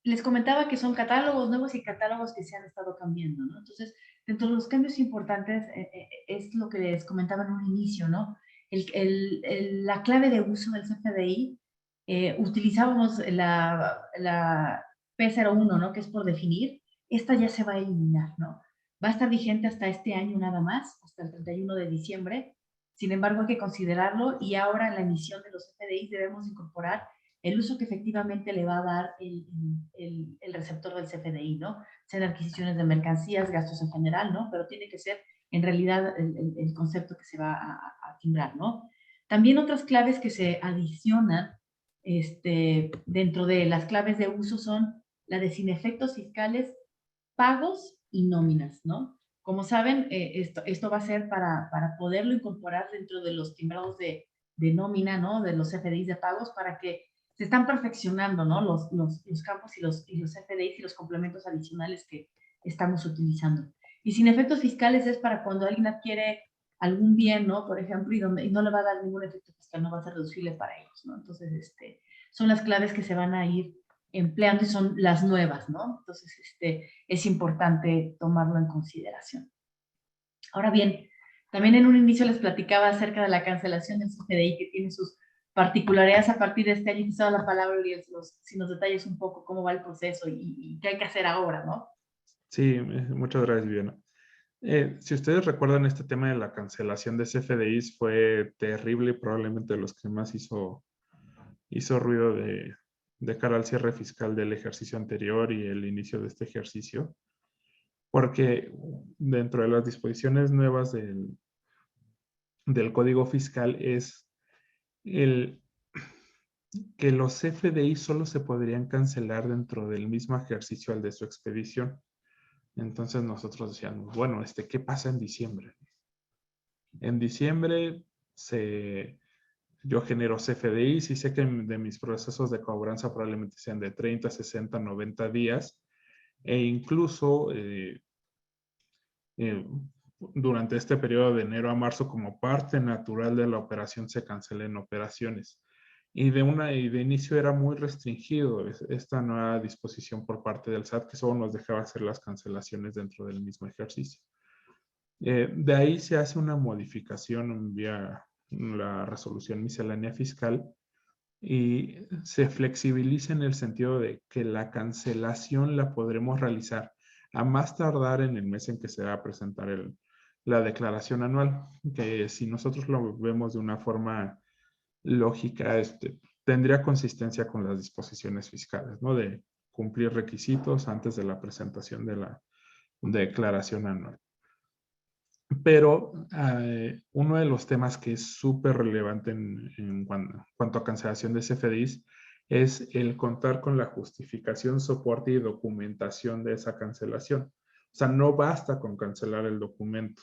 Les comentaba que son catálogos nuevos y catálogos que se han estado cambiando, ¿no? Entonces, dentro de los cambios importantes es lo que les comentaba en un inicio, ¿no? La clave de uso del CFDI, utilizábamos la P01, ¿no? Que es por definir. Esta ya se va a eliminar, ¿no? Va a estar vigente hasta este año nada más, hasta el 31 de diciembre. Sin embargo, hay que considerarlo y ahora en la emisión de los CFDI debemos incorporar el uso que efectivamente le va a dar el receptor del CFDI, ¿no? Sean adquisiciones de mercancías, gastos en general, ¿no? Pero tiene que ser en realidad el concepto que se va a timbrar, ¿no? También otras claves que se adicionan dentro de las claves de uso son la de sin efectos fiscales, pagos y nóminas, ¿no? Como saben, esto va a ser para poderlo incorporar dentro de los timbrados de nómina, ¿no? De los CFDIs de pagos para que se están perfeccionando, ¿no? Los campos y los CFDIs y los complementos adicionales que estamos utilizando. Y sin efectos fiscales es para cuando alguien adquiere algún bien, ¿no? Por ejemplo, y no le va a dar ningún efecto fiscal, no va a ser reducible para ellos, ¿no? Entonces, son las claves que se van a ir empleando y son las nuevas, ¿no? Entonces, es importante tomarlo en consideración. Ahora bien, también en un inicio les platicaba acerca de la cancelación del CFDI que tiene sus particularidades a partir de este año. Quizá la palabra, Uriel, si nos detalles un poco cómo va el proceso y qué hay que hacer ahora, ¿no? Sí, muchas gracias, Viviana. Si ustedes recuerdan, este tema de la cancelación de CFDIs fue terrible y probablemente de los que más hizo ruido de cara al cierre fiscal del ejercicio anterior y el inicio de este ejercicio, porque dentro de las disposiciones nuevas del Código Fiscal es que los CFDI solo se podrían cancelar dentro del mismo ejercicio al de su expedición. Entonces nosotros decíamos, bueno, ¿qué pasa en diciembre? En diciembre yo genero CFDIs y sé que de mis procesos de cobranza probablemente sean de 30, 60, 90 días e incluso durante este periodo de enero a marzo como parte natural de la operación se cancelen operaciones. Y de inicio era muy restringido esta nueva disposición por parte del SAT que solo nos dejaba hacer las cancelaciones dentro del mismo ejercicio. De ahí se hace una modificación vía la resolución miscelánea fiscal y se flexibiliza en el sentido de que la cancelación la podremos realizar a más tardar en el mes en que se va a presentar la declaración anual, que si nosotros lo vemos de una forma lógica, tendría consistencia con las disposiciones fiscales, ¿no? De cumplir requisitos antes de la presentación de la declaración anual. Pero uno de los temas que es súper relevante en cuanto a cancelación de CFDIs es el contar con la justificación, soporte y documentación de esa cancelación. O sea, no basta con cancelar el documento,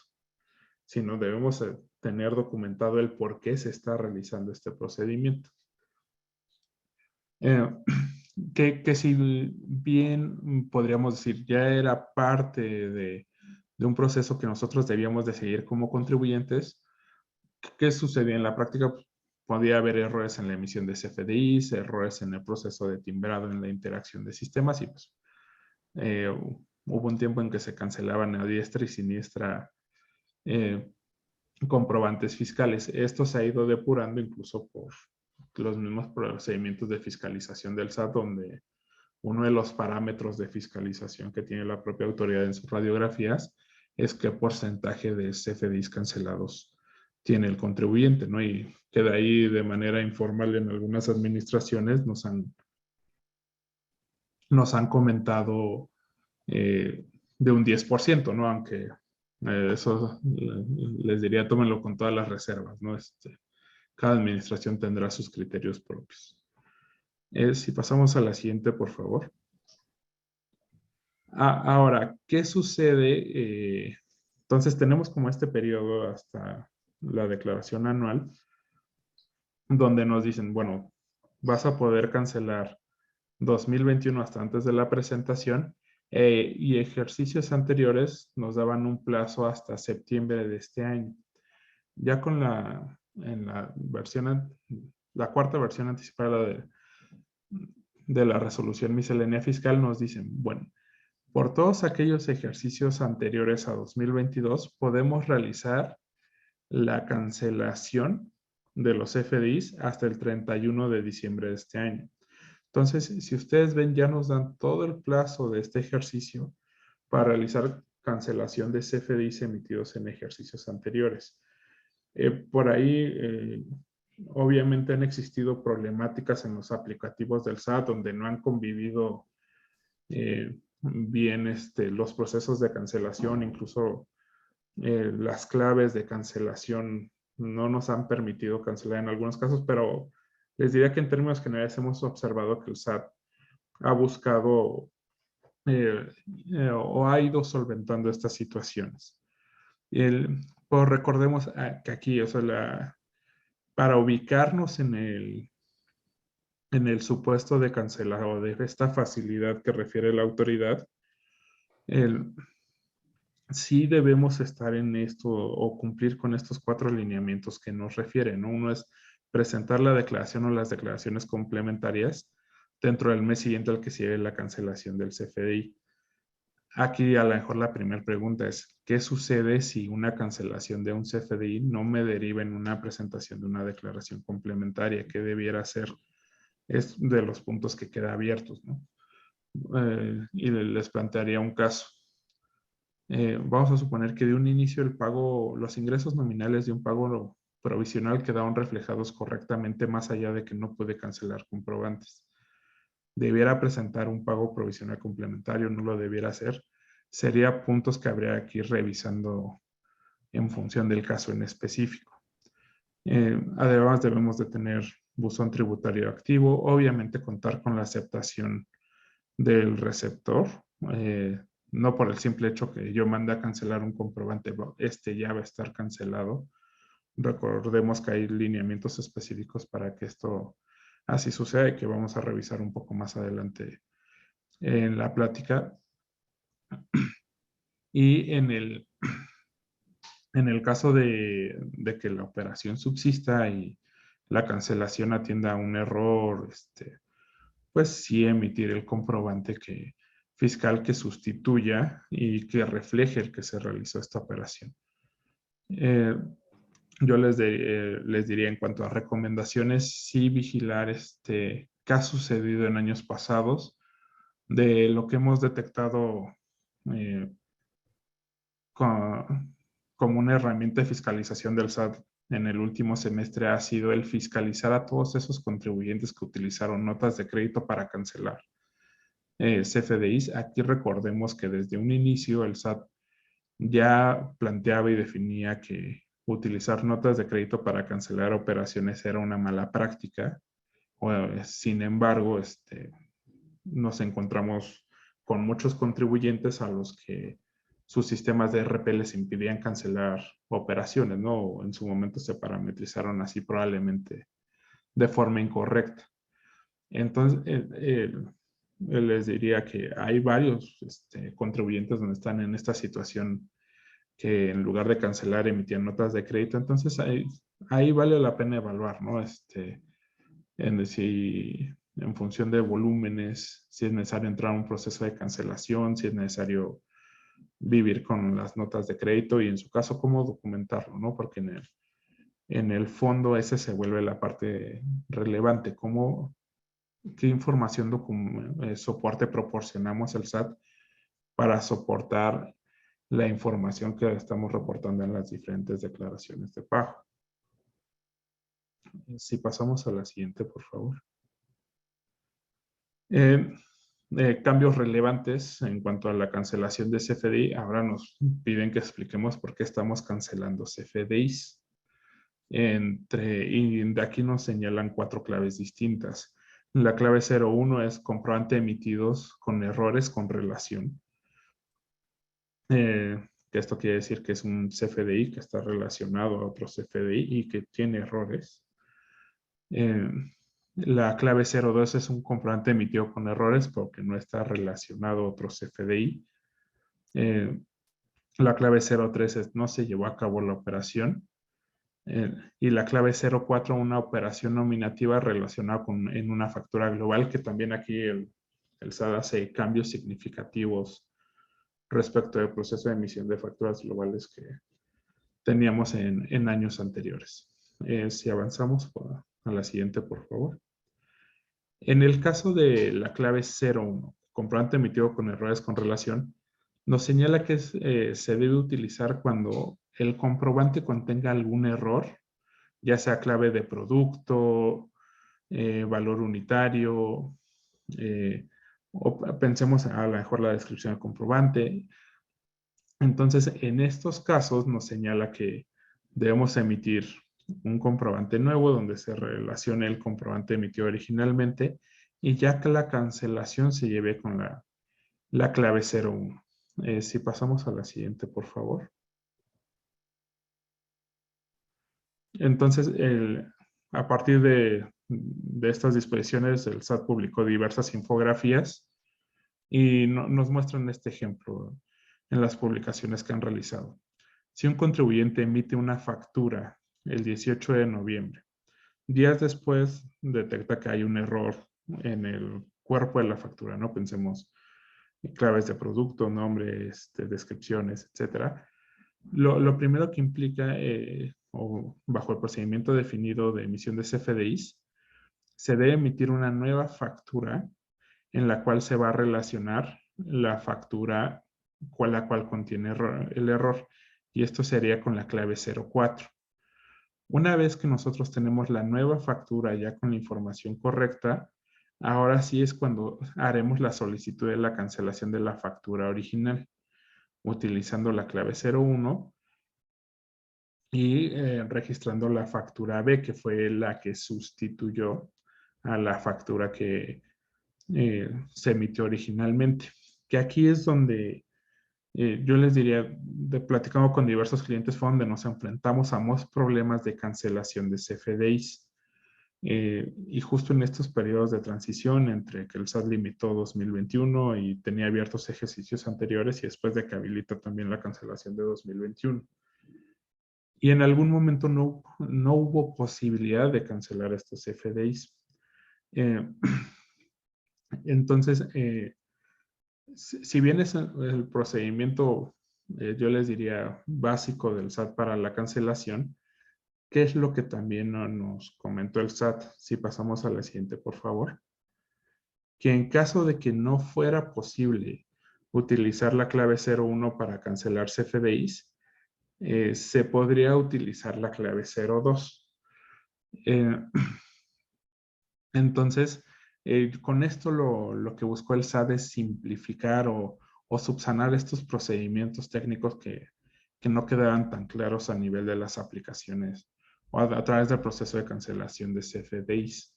sino debemos tener documentado el por qué se está realizando este procedimiento. Que si bien podríamos decir ya era parte de un proceso que nosotros debíamos de seguir como contribuyentes, ¿qué sucedía en la práctica? Podía haber errores en la emisión de CFDIs, errores en el proceso de timbrado, en la interacción de sistemas y pues hubo un tiempo en que se cancelaban a diestra y siniestra comprobantes fiscales. Esto se ha ido depurando incluso por los mismos procedimientos de fiscalización del SAT, donde uno de los parámetros de fiscalización que tiene la propia autoridad en sus radiografías es qué porcentaje de CFDIs cancelados tiene el contribuyente, ¿no? Y que de ahí de manera informal en algunas administraciones nos han comentado de un 10%, ¿no? Aunque eso les diría, tómenlo con todas las reservas, ¿no? Cada administración tendrá sus criterios propios. Si pasamos a la siguiente, por favor. Ahora, ¿qué sucede? Entonces tenemos como este periodo hasta la declaración anual, donde nos dicen, bueno, vas a poder cancelar 2021 hasta antes de la presentación y ejercicios anteriores nos daban un plazo hasta septiembre de este año. Ya con la en la cuarta versión anticipada de la resolución miscelánea fiscal nos dicen, bueno, por todos aquellos ejercicios anteriores a 2022 podemos realizar la cancelación de los FDIs hasta el 31 de diciembre de este año. Entonces, si ustedes ven, ya nos dan todo el plazo de este ejercicio para realizar cancelación de CFDIs emitidos en ejercicios anteriores. Por ahí, obviamente han existido problemáticas en los aplicativos del SAT donde no han convivido bien los procesos de cancelación, incluso las claves de cancelación no nos han permitido cancelar en algunos casos, pero les diría que en términos generales hemos observado que el SAT ha buscado o ha ido solventando estas situaciones. Pues recordemos que aquí, o sea, para ubicarnos en el supuesto de cancelar o de esta facilidad que refiere la autoridad, sí debemos estar en esto o cumplir con estos 4 lineamientos que nos refieren, ¿no? Uno es presentar la declaración o las declaraciones complementarias dentro del mes siguiente al que sigue la cancelación del CFDI. Aquí a lo mejor la primera pregunta es, ¿qué sucede si una cancelación de un CFDI no me deriva en una presentación de una declaración complementaria? ¿Qué debiera hacer? Es de los puntos que quedan abiertos, ¿no? Y les plantearía un caso. Vamos a suponer que de un inicio el pago, los ingresos nominales de un pago provisional quedaron reflejados correctamente más allá de que no puede cancelar comprobantes. Debiera presentar un pago provisional complementario, no lo debiera hacer. Sería puntos que habría que ir revisando en función del caso en específico. Además debemos de tener buzón tributario activo, obviamente contar con la aceptación del receptor, no por el simple hecho que yo mande a cancelar un comprobante, ya va a estar cancelado. Recordemos que hay lineamientos específicos para que esto así suceda y que vamos a revisar un poco más adelante en la plática. Y en el caso de que la operación subsista y la cancelación atienda a un error, pues sí emitir el comprobante fiscal que sustituya y que refleje el que se realizó esta operación. Yo les diría en cuanto a recomendaciones, sí vigilar qué ha sucedido en años pasados. De lo que hemos detectado como una herramienta de fiscalización del SAT en el último semestre ha sido el fiscalizar a todos esos contribuyentes que utilizaron notas de crédito para cancelar CFDIs. Aquí recordemos que desde un inicio el SAT ya planteaba y definía que utilizar notas de crédito para cancelar operaciones era una mala práctica. Sin embargo, nos encontramos con muchos contribuyentes a los que sus sistemas de RP les impidían cancelar operaciones, ¿no? En su momento se parametrizaron así probablemente de forma incorrecta. Entonces, les diría que hay varios contribuyentes donde están en esta situación que en lugar de cancelar emitían notas de crédito. Entonces, ahí vale la pena evaluar, ¿no? En función de volúmenes, si es necesario entrar a un proceso de cancelación, si es necesario vivir con las notas de crédito y en su caso cómo documentarlo, ¿no? Porque en el fondo ese se vuelve la parte relevante, qué información soporte proporcionamos al SAT para soportar la información que estamos reportando en las diferentes declaraciones de pago. Si pasamos a la siguiente, por favor. Cambios relevantes en cuanto a la cancelación de CFDI. Ahora nos piden que expliquemos por qué estamos cancelando CFDIs. Y de aquí nos señalan 4 claves distintas. La clave 01 es comprobante emitidos con errores con relación. Que esto quiere decir que es un CFDI que está relacionado a otro CFDI y que tiene errores. La clave 02 es un comprobante emitido con errores porque no está relacionado a otro CFDI. La clave 03 es no se llevó a cabo la operación. Y la clave 04, una operación nominativa relacionada en una factura global, que también aquí el SAT hace cambios significativos respecto al proceso de emisión de facturas globales que teníamos en años anteriores. Si avanzamos a la siguiente, por favor. En el caso de la clave 01, comprobante emitido con errores con relación, nos señala que se debe utilizar cuando el comprobante contenga algún error, ya sea clave de producto, valor unitario, o pensemos a lo mejor la descripción del comprobante. Entonces, en estos casos nos señala que debemos emitir un comprobante nuevo donde se relacione el comprobante emitido originalmente y ya que la cancelación se lleve con la clave 01. Si pasamos a la siguiente, por favor. Entonces, a partir de estas disposiciones, el SAT publicó diversas infografías y nos muestran este ejemplo en las publicaciones que han realizado. Si un contribuyente emite una factura el 18 de noviembre, días después detecta que hay un error en el cuerpo de la factura, ¿no? Pensemos en claves de producto, nombres, descripciones, etcétera. Lo primero que implica, o bajo el procedimiento definido de emisión de CFDIs, se debe emitir una nueva factura en la cual se va a relacionar la factura la cual contiene el error. Y esto sería con la clave 04. Una vez que nosotros tenemos la nueva factura ya con la información correcta, ahora sí es cuando haremos la solicitud de la cancelación de la factura original, utilizando la clave 01 y registrando la factura B, que fue la que sustituyó a la factura que se emitió originalmente. Que aquí es donde yo les diría, platicando con diversos clientes, fue donde nos enfrentamos a más problemas de cancelación de CFDIs. Y justo en estos periodos de transición entre que el SAT limitó 2021 y tenía abiertos ejercicios anteriores y después de que habilita también la cancelación de 2021. Y en algún momento no hubo posibilidad de cancelar estos CFDIs. Entonces, si bien es el procedimiento, yo les diría, básico del SAT para la cancelación, ¿qué es lo que también nos comentó el SAT? Si pasamos a la siguiente, por favor. Que en caso de que no fuera posible utilizar la clave 01 para cancelar CFDIs, se podría utilizar la clave 02. Entonces, con esto lo que buscó el SAT es simplificar o subsanar estos procedimientos técnicos que no quedaban tan claros a nivel de las aplicaciones o a través del proceso de cancelación de CFDIs.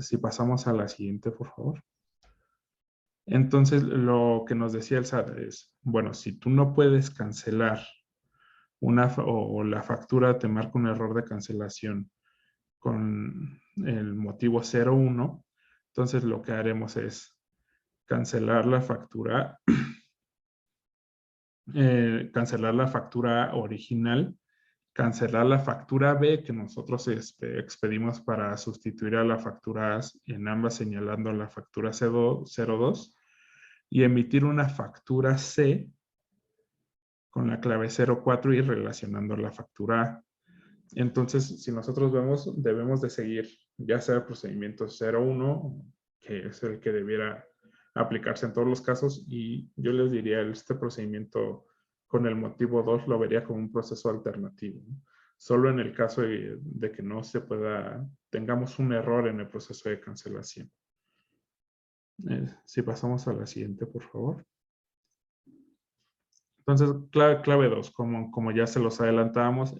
Si pasamos a la siguiente, por favor. Entonces, lo que nos decía el SAT es, bueno, si tú no puedes cancelar o la factura te marca un error de cancelación con el motivo 01, entonces lo que haremos es cancelar la factura, original, cancelar la factura B que nosotros expedimos para sustituir a la factura A, en ambas señalando la factura 02, y emitir una factura C con la clave 04 y relacionando la factura A. Entonces, si nosotros vemos, debemos de seguir ya sea el procedimiento 01, que es el que debiera aplicarse en todos los casos, y yo les diría, este procedimiento con el motivo 2 lo vería como un proceso alternativo, ¿no? Solo en el caso de que no se pueda, tengamos un error en el proceso de cancelación. Si pasamos a la siguiente, por favor. Entonces, clave 2, como ya se los adelantábamos,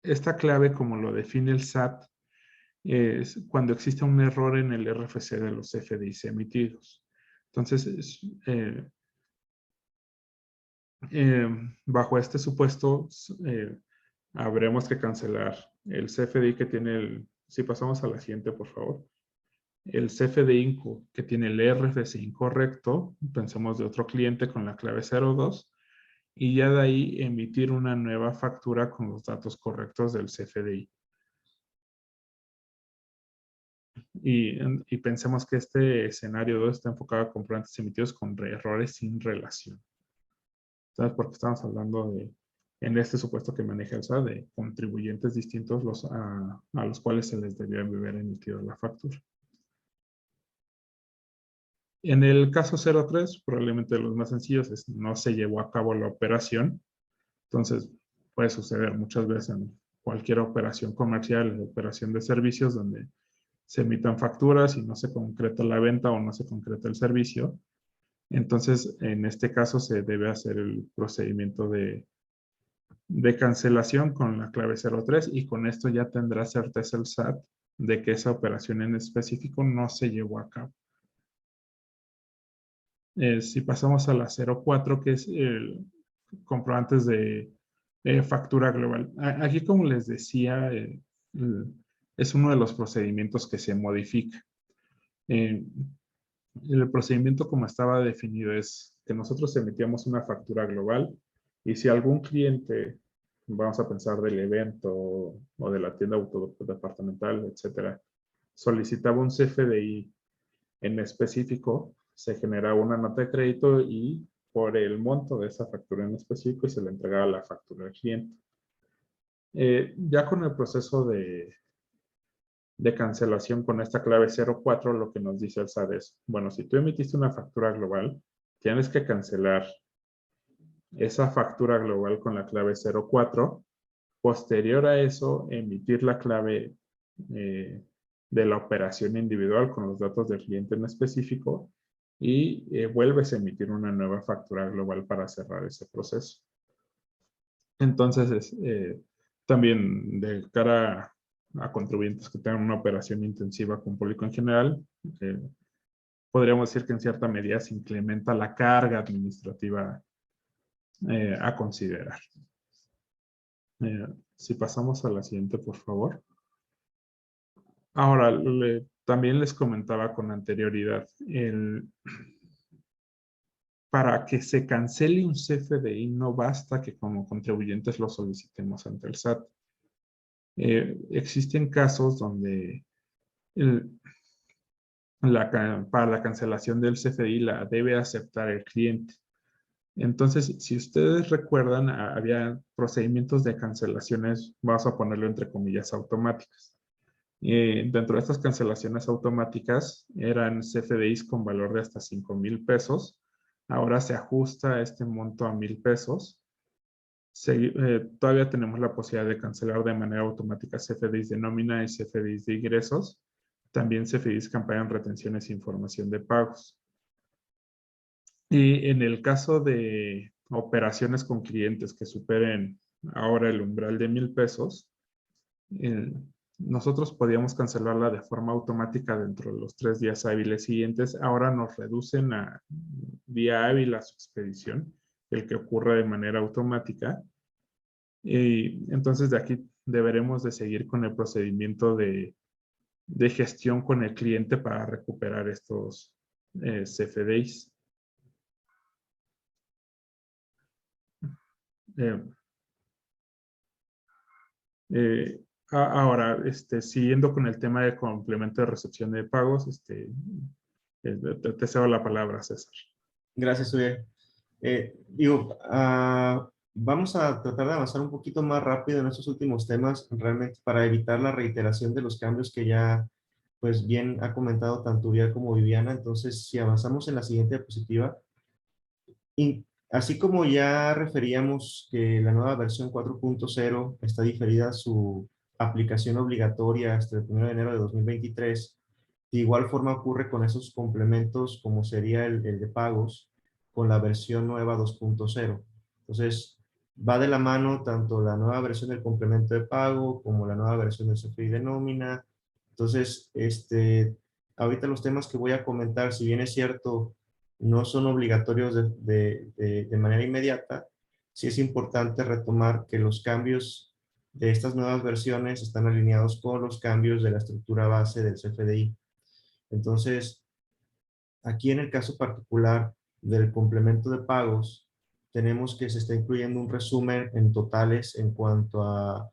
esta clave, como lo define el SAT, es cuando existe un error en el RFC de los CFDIs emitidos. Entonces, bajo este supuesto, habremos que cancelar el CFDI que tiene si pasamos a la siguiente, por favor. El CFDI que tiene el RFC incorrecto, pensemos de otro cliente con la clave 02, y ya de ahí emitir una nueva factura con los datos correctos del CFDI. Y pensemos que este escenario 2 está enfocado a comprobantes emitidos con errores sin relación. ¿Sabes? Porque estamos hablando de, en este supuesto que maneja el SAT, de contribuyentes distintos a los cuales se les debió haber emitido la factura. En el caso 03, probablemente de los más sencillos, es no se llevó a cabo la operación. Entonces, puede suceder muchas veces en cualquier operación comercial, operación de servicios, donde se emitan facturas y no se concreta la venta o no se concreta el servicio. Entonces, en este caso se debe hacer el procedimiento de cancelación con la clave 03 y con esto ya tendrá certeza el SAT de que esa operación en específico no se llevó a cabo. Si pasamos a la 04, que es el comprobantes de factura global. Aquí, como les decía, es uno de los procedimientos que se modifica. El procedimiento como estaba definido es que nosotros emitíamos una factura global y si algún cliente, vamos a pensar del evento o de la tienda autodepartamental, etcétera, solicitaba un CFDI en específico, se generaba una nota de crédito y por el monto de esa factura en específico y se le entregaba la factura al cliente. Ya con el proceso de cancelación con esta clave 04, lo que nos dice el SAT es, bueno, si tú emitiste una factura global, tienes que cancelar esa factura global con la clave 04. Posterior a eso, emitir la clave de la operación individual con los datos del cliente en específico y vuelves a emitir una nueva factura global para cerrar ese proceso. Entonces, también de cara a contribuyentes que tengan una operación intensiva con público en general, podríamos decir que en cierta medida se incrementa la carga administrativa a considerar. Si pasamos a la siguiente, por favor. Ahora, también les comentaba con anterioridad, para que se cancele un CFDI no basta que como contribuyentes lo solicitemos ante el SAT. Existen casos donde para la cancelación del CFDI la debe aceptar el cliente. Entonces, si ustedes recuerdan, había procedimientos de cancelaciones, vamos a ponerlo entre comillas, automáticas. Dentro de estas cancelaciones automáticas eran CFDIs con valor de hasta 5,000 pesos. Ahora se ajusta este monto a 1,000 pesos. Todavía tenemos la posibilidad de cancelar de manera automática CFDIs de nómina y CFDIs de ingresos. También CFDIs que amparan retenciones e información de pagos. Y en el caso de operaciones con clientes que superen ahora el umbral de 1,000 pesos, nosotros podíamos cancelarla de forma automática dentro de los 3 días hábiles siguientes. Ahora nos reducen a día hábil a su expedición, el que ocurra de manera automática. Y entonces de aquí deberemos de seguir con el procedimiento de gestión con el cliente para recuperar estos CFDIs. Ahora, siguiendo con el tema de complemento de recepción de pagos, te cedo la palabra, César. Gracias, Uriel. Vamos a tratar de avanzar un poquito más rápido en estos últimos temas, realmente para evitar la reiteración de los cambios que ya, pues bien ha comentado tanto Uriel como Viviana. Entonces, si avanzamos en la siguiente diapositiva, y así como ya referíamos que la nueva versión 4.0 está diferida su aplicación obligatoria hasta el 1 de enero de 2023, de igual forma ocurre con esos complementos como sería el de pagos con la versión nueva 2.0. Entonces, va de la mano tanto la nueva versión del complemento de pago como la nueva versión del CFDI de nómina. Entonces, ahorita los temas que voy a comentar, si bien es cierto, no son obligatorios de manera inmediata, sí es importante retomar que los cambios de estas nuevas versiones están alineados con los cambios de la estructura base del CFDI. Entonces, aquí en el caso particular del complemento de pagos, tenemos que se está incluyendo un resumen en totales en cuanto a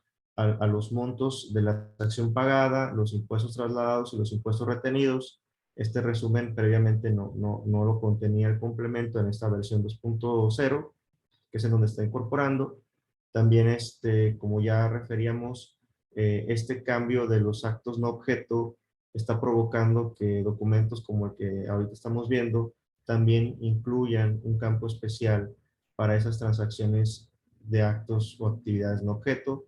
los montos de la acción pagada, los impuestos trasladados y los impuestos retenidos. Este resumen previamente no lo contenía el complemento en esta versión 2.0, que es en donde está incorporando. También, como ya referíamos, este cambio de los actos no objeto está provocando que documentos como el que ahorita estamos viendo también incluyan un campo especial para esas transacciones de actos o actividades no objeto.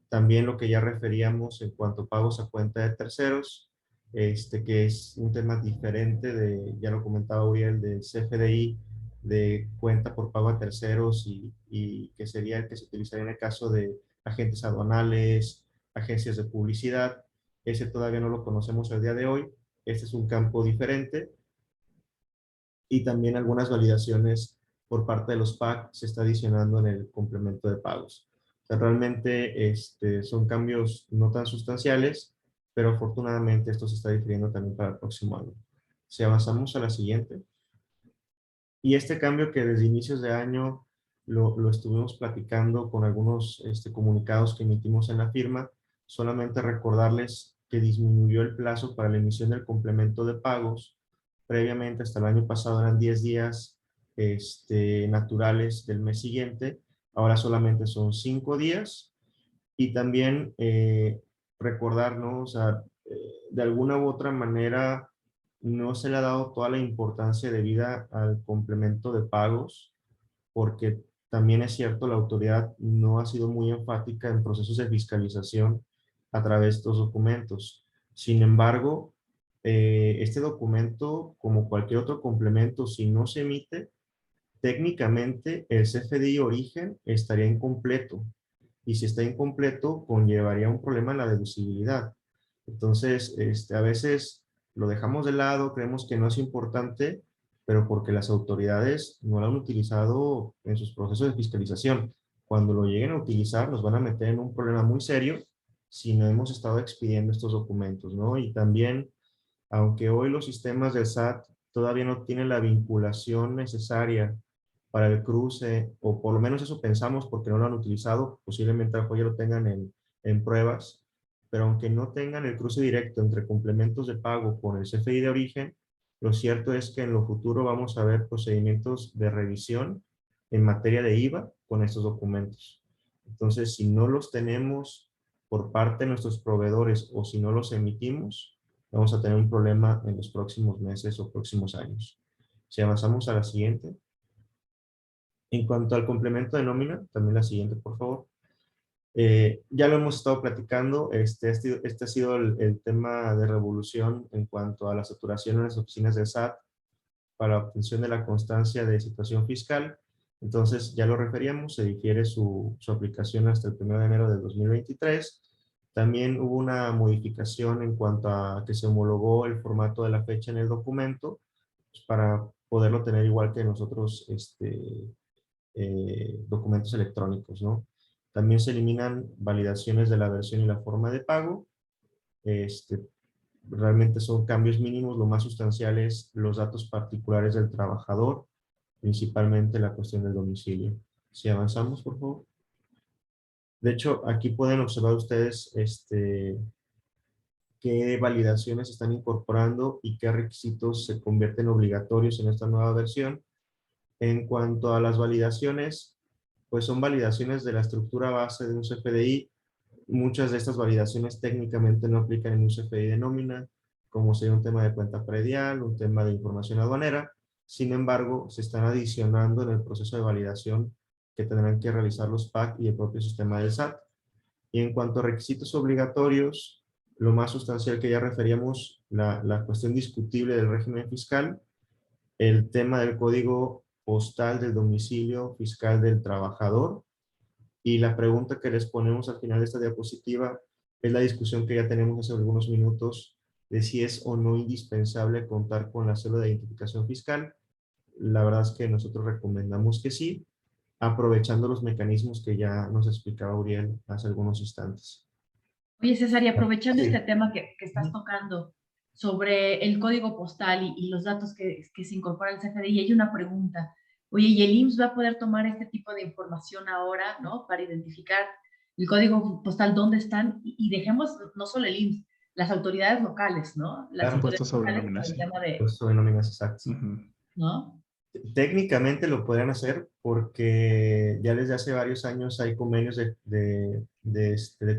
También lo que ya referíamos en cuanto a pagos a cuenta de terceros, que es un tema diferente ya lo comentaba Uriel, del CFDI, de cuenta por pago a terceros y que sería el que se utilizaría en el caso de agentes aduanales, agencias de publicidad. Ese todavía no lo conocemos al día de hoy. Este es un campo diferente. Y también algunas validaciones por parte de los PAC se está adicionando en el complemento de pagos. O sea, realmente son cambios no tan sustanciales, pero afortunadamente esto se está difiriendo también para el próximo año. Si avanzamos a la siguiente. Y este cambio que desde inicios de año lo estuvimos platicando con algunos comunicados que emitimos en la firma, solamente recordarles que disminuyó el plazo para la emisión del complemento de pagos. Previamente, hasta el año pasado eran 10 días naturales del mes siguiente, ahora solamente son 5 días. Y también recordar, ¿no? O sea, de alguna u otra manera no se le ha dado toda la importancia debida al complemento de pagos, porque también es cierto, la autoridad no ha sido muy enfática en procesos de fiscalización a través de estos documentos. Sin embargo, este documento, como cualquier otro complemento, si no se emite, técnicamente el CFDI origen estaría incompleto. Y si está incompleto, conllevaría un problema en la deducibilidad. Entonces, a veces lo dejamos de lado, creemos que no es importante, pero porque las autoridades no lo han utilizado en sus procesos de fiscalización. Cuando lo lleguen a utilizar, nos van a meter en un problema muy serio si no hemos estado expidiendo estos documentos, ¿no? Y también, aunque hoy los sistemas del SAT todavía no tienen la vinculación necesaria para el cruce, o por lo menos eso pensamos porque no lo han utilizado, posiblemente a lo mejor ya lo tengan en pruebas, pero aunque no tengan el cruce directo entre complementos de pago con el CFDI de origen, lo cierto es que en lo futuro vamos a ver procedimientos de revisión en materia de IVA con estos documentos. Entonces, si no los tenemos por parte de nuestros proveedores o si no los emitimos, vamos a tener un problema en los próximos meses o próximos años. Si avanzamos a la siguiente. En cuanto al complemento de nómina, también la siguiente, por favor. Ya lo hemos estado platicando, este ha sido el tema de revolución en cuanto a la saturación en las oficinas del SAT para la obtención de la constancia de situación fiscal. Entonces, ya lo referíamos, se difiere su aplicación hasta el 1 de enero de 2023. También hubo una modificación en cuanto a que se homologó el formato de la fecha en el documento, pues, para poderlo tener igual que nosotros documentos electrónicos, ¿no? También se eliminan validaciones de la versión y la forma de pago. Realmente son cambios mínimos, lo más sustancial es los datos particulares del trabajador, principalmente la cuestión del domicilio. Si avanzamos, por favor. De hecho, aquí pueden observar ustedes qué validaciones están incorporando y qué requisitos se convierten obligatorios en esta nueva versión. En cuanto a las validaciones, pues son validaciones de la estructura base de un CFDI. Muchas de estas validaciones técnicamente no aplican en un CFDI de nómina, como sería un tema de cuenta predial, un tema de información aduanera. Sin embargo, se están adicionando en el proceso de validación que tendrán que realizar los PAC y el propio sistema del SAT. Y en cuanto a requisitos obligatorios, lo más sustancial que ya referíamos, la cuestión discutible del régimen fiscal, el tema del código postal del domicilio fiscal del trabajador, y la pregunta que les ponemos al final de esta diapositiva es la discusión que ya tenemos hace algunos minutos de si es o no indispensable contar con la cédula de identificación fiscal. La verdad es que nosotros recomendamos que sí, aprovechando los mecanismos que ya nos explicaba Uriel hace algunos instantes. Oye, César, y aprovechando Sí. este tema que estás tocando sobre el código postal y los datos que se incorporan al CFDI, hay una pregunta. Oye, y el IMSS va a poder tomar este tipo de información ahora, ¿no? Para identificar el código postal, dónde están, y dejemos no solo el IMSS, las autoridades locales, ¿no? Las Claro, autoridades Impuestos sobre locales nómina, con el sí. tema de, pues sobre nóminas exactas. ¿no? Técnicamente lo podrían hacer porque ya desde hace varios años hay convenios de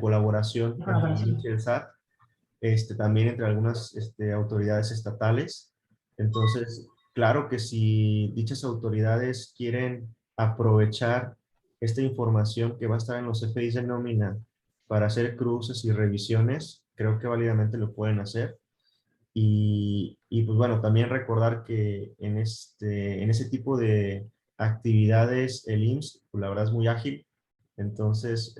colaboración entre el Colaboración. IMSS y el SAT, también entre algunas autoridades estatales. Entonces, claro que si dichas autoridades quieren aprovechar esta información que va a estar en los CFDIs de nómina para hacer cruces y revisiones, creo que válidamente lo pueden hacer. Y pues bueno, también recordar que en ese tipo de actividades el IMSS, pues la verdad es muy ágil. Entonces,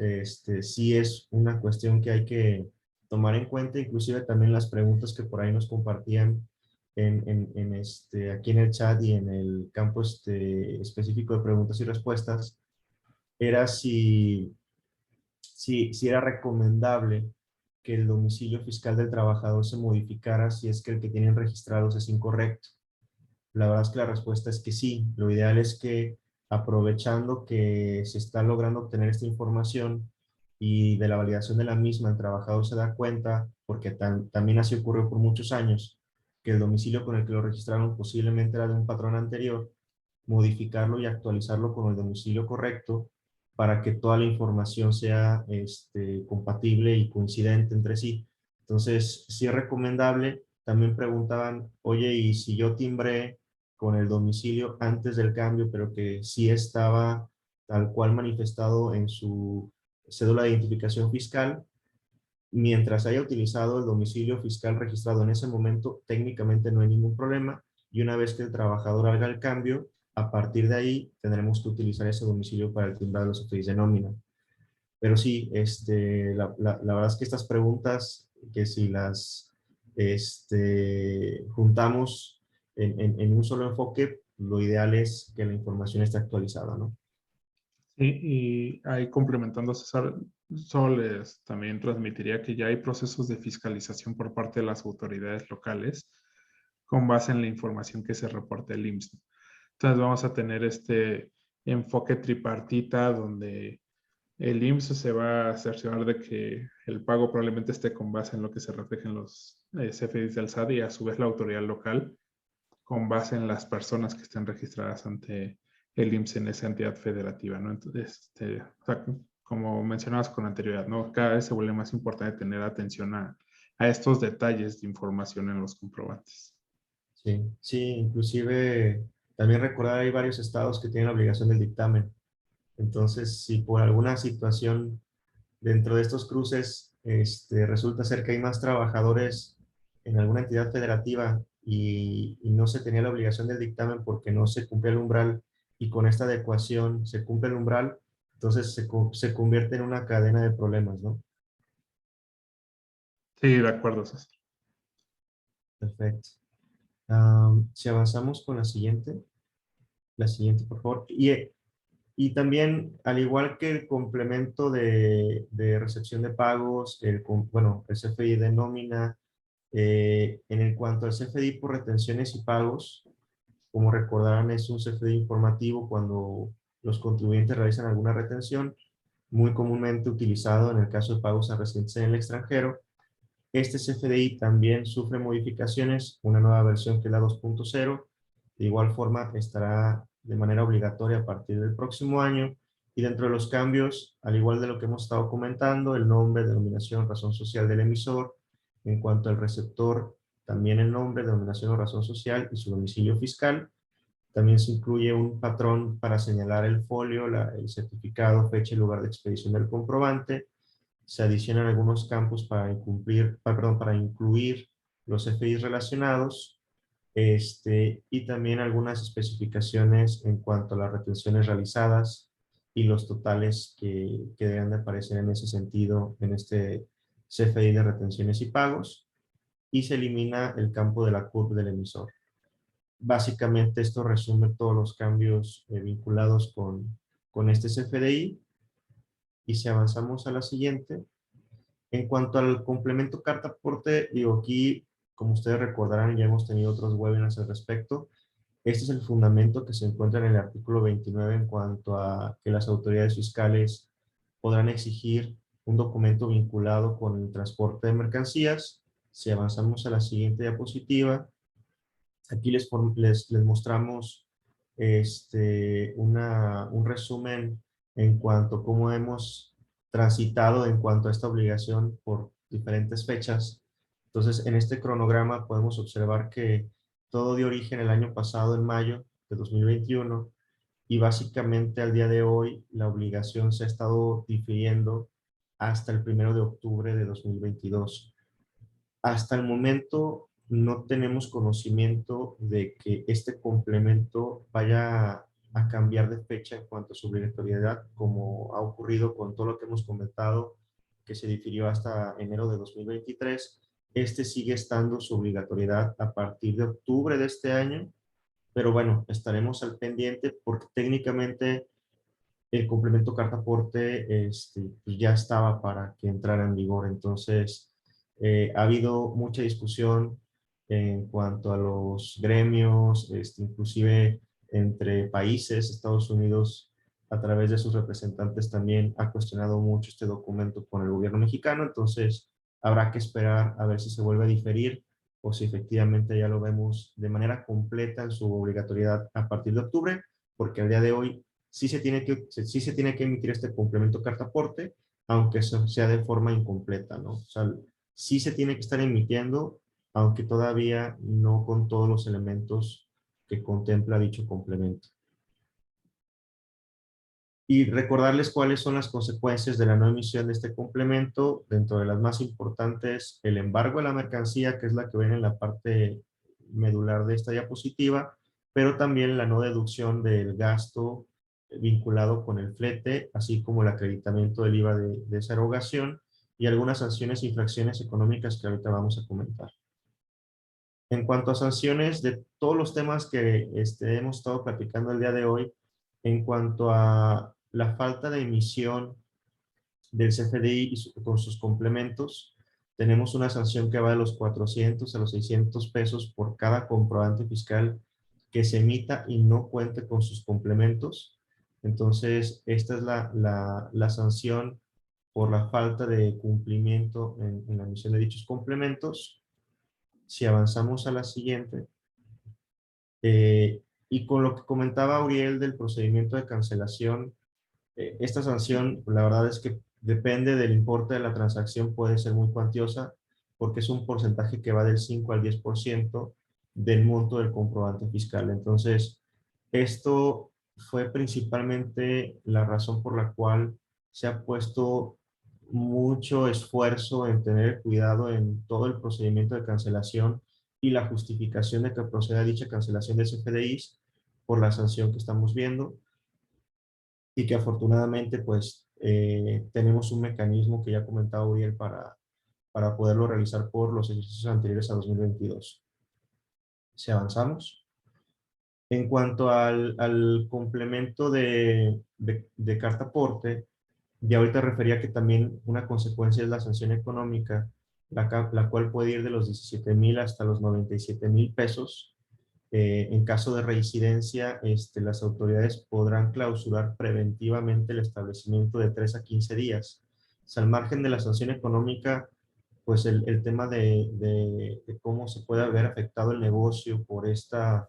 sí es una cuestión que hay que tomar en cuenta, inclusive también las preguntas que por ahí nos compartían aquí en el chat y en el campo específico de preguntas y respuestas, era si era recomendable que el domicilio fiscal del trabajador se modificara si es que el que tienen registrados es incorrecto. La verdad es que la respuesta es que sí. Lo ideal es que, aprovechando que se está logrando obtener esta información y de la validación de la misma, el trabajador se da cuenta, porque también así ocurrió por muchos años, que el domicilio con el que lo registraron posiblemente era de un patrón anterior, modificarlo y actualizarlo con el domicilio correcto para que toda la información sea compatible y coincidente entre sí. Entonces, sí es recomendable. También preguntaban, oye, ¿y si yo timbré con el domicilio antes del cambio, pero que sí estaba tal cual manifestado en su cédula de identificación fiscal? Mientras haya utilizado el domicilio fiscal registrado en ese momento, técnicamente no hay ningún problema, y una vez que el trabajador haga el cambio, a partir de ahí tendremos que utilizar ese domicilio para el timbrado de los efectos de nómina. Pero sí, la verdad es que estas preguntas, que si las juntamos en un solo enfoque, lo ideal es que la información esté actualizada, ¿no? Sí, y ahí complementando a César, solo les también transmitiría que ya hay procesos de fiscalización por parte de las autoridades locales con base en la información que se reporta el IMSS. Entonces vamos a tener este enfoque tripartita donde el IMSS se va a cerciorar de que el pago probablemente esté con base en lo que se refleja en los CFDIs del SAT, y a su vez la autoridad local con base en las personas que estén registradas ante el IMSS en esa entidad federativa, ¿no? Entonces, o sea, como mencionabas con anterioridad, ¿no? Cada vez se vuelve más importante tener atención a estos detalles de información en los comprobantes. Sí, sí, inclusive también recordar, hay varios estados que tienen la obligación del dictamen. Entonces, si por alguna situación dentro de estos cruces resulta ser que hay más trabajadores en alguna entidad federativa y no se tenía la obligación del dictamen porque no se cumple el umbral, y con esta adecuación se cumple el umbral, entonces se convierte en una cadena de problemas, ¿no? Sí, de acuerdo, César. Perfecto. Si avanzamos con la siguiente, por favor. Y también, al igual que el complemento de recepción de pagos, bueno, el CFDI de nómina, en cuanto al CFDI por retenciones y pagos, como recordarán, es un CFDI informativo cuando los contribuyentes realizan alguna retención, muy comúnmente utilizado en el caso de pagos a residentes en el extranjero. Este CFDI también sufre modificaciones, una nueva versión que es la 2.0. De igual forma, estará de manera obligatoria a partir del próximo año. Y dentro de los cambios, al igual de lo que hemos estado comentando, el nombre, denominación, razón social del emisor. En cuanto al receptor, también el nombre, denominación o razón social y su domicilio fiscal. También se incluye un patrón para señalar el folio, el certificado, fecha y lugar de expedición del comprobante. Se adicionan algunos campos para incluir los CFDIs relacionados, y también algunas especificaciones en cuanto a las retenciones realizadas y los totales que deben de aparecer en ese sentido en este CFDI de retenciones y pagos, y se elimina el campo de la CURP del emisor. Básicamente esto resume todos los cambios vinculados con este CFDI. Y si avanzamos a la siguiente, en cuanto al complemento carta aporte, digo, aquí, como ustedes recordarán, ya hemos tenido otros webinars al respecto. Este es el fundamento que se encuentra en el artículo 29 en cuanto a que las autoridades fiscales podrán exigir un documento vinculado con el transporte de mercancías. Si avanzamos a la siguiente diapositiva, aquí les mostramos un resumen en cuanto a cómo hemos transitado en cuanto a esta obligación por diferentes fechas. Entonces, en este cronograma podemos observar que todo dio origen el año pasado, en mayo de 2021, y básicamente al día de hoy la obligación se ha estado difiriendo hasta el 1 de octubre de 2022. Hasta el momento no tenemos conocimiento de que este complemento vaya a cambiar de fecha en cuanto a su obligatoriedad, como ha ocurrido con todo lo que hemos comentado, que se difirió hasta enero de 2023. Este sigue estando su obligatoriedad a partir de octubre de este año, pero bueno, estaremos al pendiente porque técnicamente el complemento carta aporte pues ya estaba para que entrara en vigor. Entonces, ha habido mucha discusión en cuanto a los gremios, inclusive entre países. Estados Unidos, a través de sus representantes, también ha cuestionado mucho este documento con el gobierno mexicano. Entonces, habrá que esperar a ver si se vuelve a diferir o si efectivamente ya lo vemos de manera completa en su obligatoriedad a partir de octubre, porque al día de hoy sí se tiene que emitir este complemento carta aporte, aunque sea de forma incompleta, ¿no? O sea, sí se tiene que estar emitiendo, aunque todavía no con todos los elementos que contempla dicho complemento. Y recordarles cuáles son las consecuencias de la no emisión de este complemento. Dentro de las más importantes, el embargo de la mercancía, que es la que ven en la parte medular de esta diapositiva, pero también la no deducción del gasto vinculado con el flete, así como el acreditamiento del IVA de esa erogación y algunas sanciones e infracciones económicas que ahorita vamos a comentar. En cuanto a sanciones, de todos los temas que hemos estado platicando el día de hoy, en cuanto a la falta de emisión del CFDI con sus complementos, tenemos una sanción que va de los 400 a los 600 pesos por cada comprobante fiscal que se emita y no cuente con sus complementos. Entonces, esta es la sanción por la falta de cumplimiento en la emisión de dichos complementos. Si avanzamos a la siguiente, y con lo que comentaba Auriel del procedimiento de cancelación, esta sanción, la verdad es que depende del importe de la transacción, puede ser muy cuantiosa, porque es un porcentaje que va del 5 al 10% del monto del comprobante fiscal. Entonces, esto fue principalmente la razón por la cual se ha puesto mucho esfuerzo en tener cuidado en todo el procedimiento de cancelación y la justificación de que proceda dicha cancelación de CFDIs por la sanción que estamos viendo, y que afortunadamente pues tenemos un mecanismo que ya comentaba Uriel para poderlo realizar por los ejercicios anteriores a 2022. Si avanzamos. En cuanto al complemento de carta aporte, ya ahorita refería que también una consecuencia es la sanción económica, la cual puede ir de los 17,000 hasta los 97,000 pesos. En caso de reincidencia, las autoridades podrán clausurar preventivamente el establecimiento de 3 a 15 días. O sea, al margen de la sanción económica, pues el tema de cómo se puede haber afectado el negocio por esta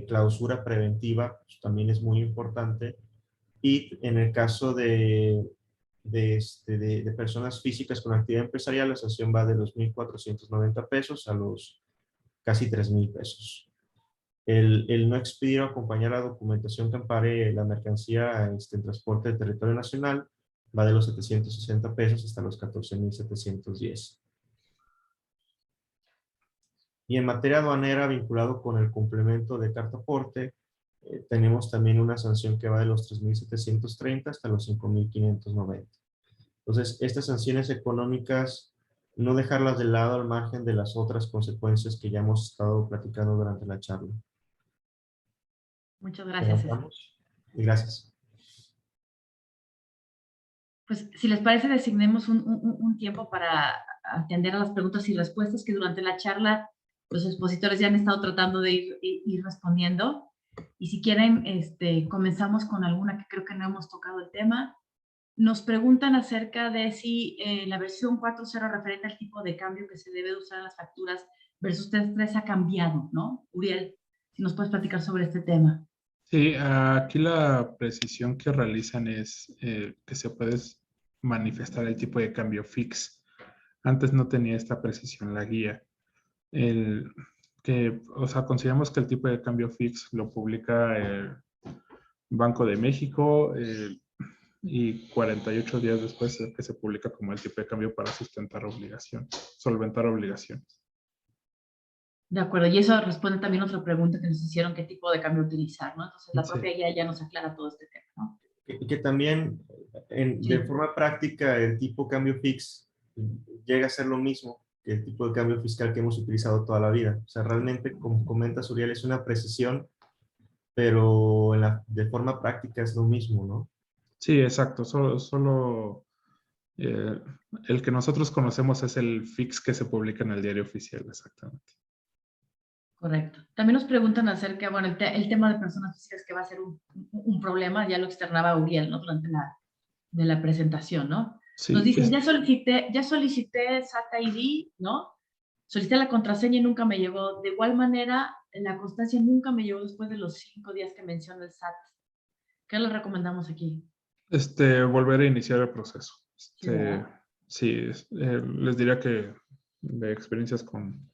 clausura preventiva, pues, también es muy importante. Y en el caso de personas físicas con actividad empresarial, la sanción va de los 1,490 pesos a los casi 3,000 pesos. El no expedir o acompañar la documentación que ampare la mercancía en transporte de territorio nacional va de los 760 pesos hasta los 14,710. Y en materia aduanera, vinculado con el complemento de carta aporte, tenemos también una sanción que va de los 3,730 hasta los 5,590. Entonces, estas sanciones económicas, no dejarlas de lado al margen de las otras consecuencias que ya hemos estado platicando durante la charla. Muchas gracias, César. Y gracias. Pues si les parece, designemos un tiempo para atender a las preguntas y respuestas que durante la charla los expositores ya han estado tratando de ir respondiendo. Y si quieren, comenzamos con alguna que creo que no hemos tocado el tema. Nos preguntan acerca de si la versión 4.0 referente al tipo de cambio que se debe usar en las facturas versus 3.3 ha cambiado, ¿no? Uriel, si nos puedes platicar sobre este tema. Sí, aquí la precisión que realizan es que se puede manifestar el tipo de cambio fix. Antes no tenía esta precisión la guía. O sea, consideramos que el tipo de cambio fix lo publica el Banco de México y 48 días después es que se publica como el tipo de cambio para solventar obligaciones. De acuerdo, y eso responde también a otra pregunta que nos hicieron, qué tipo de cambio utilizar, ¿no? Entonces la propia guía ya nos aclara todo este tema, ¿no? Que también de forma práctica el tipo cambio fix llega a ser lo mismo que el tipo de cambio fiscal que hemos utilizado toda la vida. O sea, realmente, como comenta Uriel, es una precisión, pero de forma práctica es lo mismo, ¿no? Sí, exacto. Solo el que nosotros conocemos es el fix que se publica en el diario oficial, exactamente. Correcto. También nos preguntan acerca, bueno, el tema de personas físicas que va a ser un problema, ya lo externaba Uriel, ¿no? Durante la presentación, ¿no? Sí, Nos dicen, ya solicité SAT ID, ¿no? Solicité la contraseña y nunca me llegó. De igual manera, la constancia nunca me llegó después de los 5 días que menciona el SAT. ¿Qué le recomendamos aquí? Volver a iniciar el proceso. Sí, Les diría que de experiencias con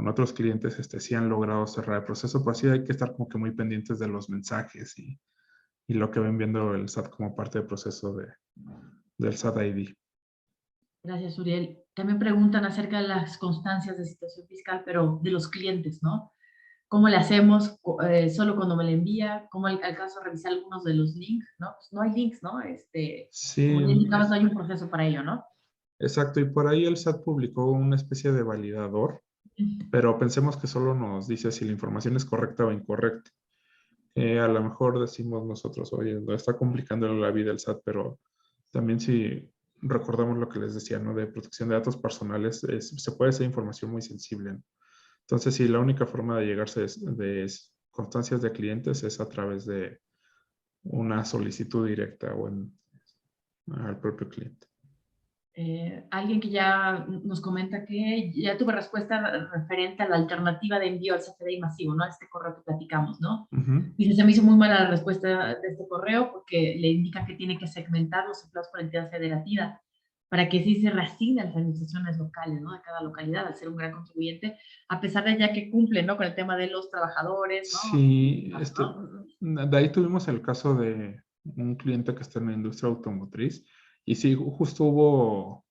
otros clientes, sí han logrado cerrar el proceso, pero sí hay que estar como que muy pendientes de los mensajes y lo que ven viendo el SAT como parte del proceso del SAT ID. Gracias, Uriel. También preguntan acerca de las constancias de situación fiscal, pero de los clientes, ¿no? ¿Cómo le hacemos? ¿Solo cuando me la envía? ¿Cómo alcanzo a revisar algunos de los links? ¿No? Pues no hay links, ¿no? Sí, Como ya indicabas, no hay un proceso para ello, ¿no? exacto. Y por ahí el SAT publicó una especie de validador, pero pensemos que solo nos dice si la información es correcta o incorrecta. A lo mejor decimos nosotros, oye, no está complicando la vida el SAT, pero también si recordamos lo que les decía, ¿no? De protección de datos personales, se puede ser información muy sensible, ¿no? Entonces, sí, la única forma de llegarse de constancias de clientes es a través de una solicitud directa o al propio cliente. Alguien que ya nos comenta que ya tuve respuesta referente a la alternativa de envío al CFDI masivo, ¿no? A este correo que platicamos, ¿no? Dice, se me hizo muy mala la respuesta de este correo porque le indica que tiene que segmentar los empleados por entidad federativa para que sí se reasigne a las administraciones locales, ¿no? De cada localidad, al ser un gran contribuyente, a pesar de ya que cumple, ¿no? Con el tema de los trabajadores, ¿no? Sí, de ahí tuvimos el caso de un cliente que está en la industria automotriz y sí, justo hubo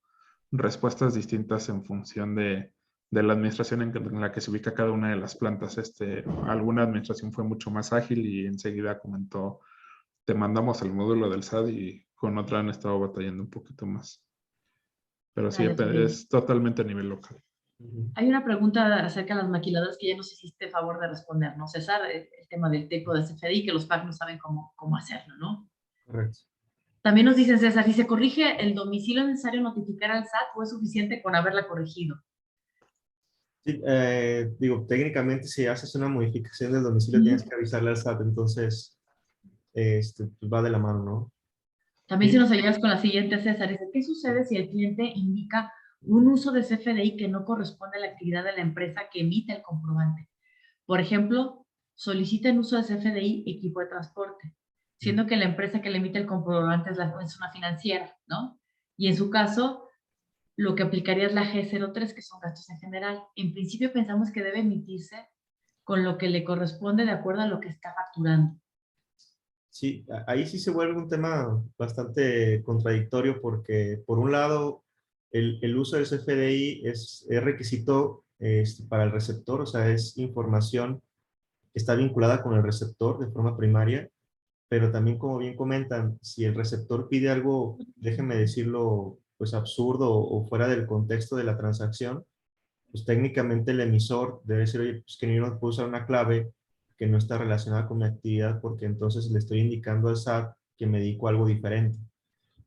respuestas distintas en función de la administración en la que se ubica cada una de las plantas. Alguna administración fue mucho más ágil y enseguida comentó, te mandamos el módulo del SAT, y con otra han estado batallando un poquito más. Pero sí, es totalmente a nivel local. Hay una pregunta acerca de las maquiladoras que ya nos hiciste favor de responder, ¿no, César? El tema del tipo de CFDI, que los PAC no saben cómo hacerlo, ¿no? Correcto. También nos dicen, César, si se corrige el domicilio, ¿es necesario notificar al SAT o es suficiente con haberla corregido? Sí, digo, técnicamente si haces una modificación del domicilio tienes que avisarle al SAT, entonces pues va de la mano, ¿no? También si nos ayudas con la siguiente, César, dice, ¿qué sucede si el cliente indica un uso de CFDI que no corresponde a la actividad de la empresa que emite el comprobante? Por ejemplo, solicita el uso de CFDI equipo de transporte, siendo que la empresa que le emite el comprobante es una financiera, ¿no? Y en su caso, lo que aplicaría es la G03, que son gastos en general. En principio pensamos que debe emitirse con lo que le corresponde de acuerdo a lo que está facturando. Sí, ahí sí se vuelve un tema bastante contradictorio porque, por un lado, el uso del CFDI es requisito para el receptor, o sea, es información que está vinculada con el receptor de forma primaria, pero también, como bien comentan, si el receptor pide algo, déjenme decirlo, pues absurdo o fuera del contexto de la transacción, pues técnicamente el emisor debe decir, oye, pues que yo no puedo usar una clave que no está relacionada con mi actividad porque entonces le estoy indicando al SAT que me dedico a algo diferente.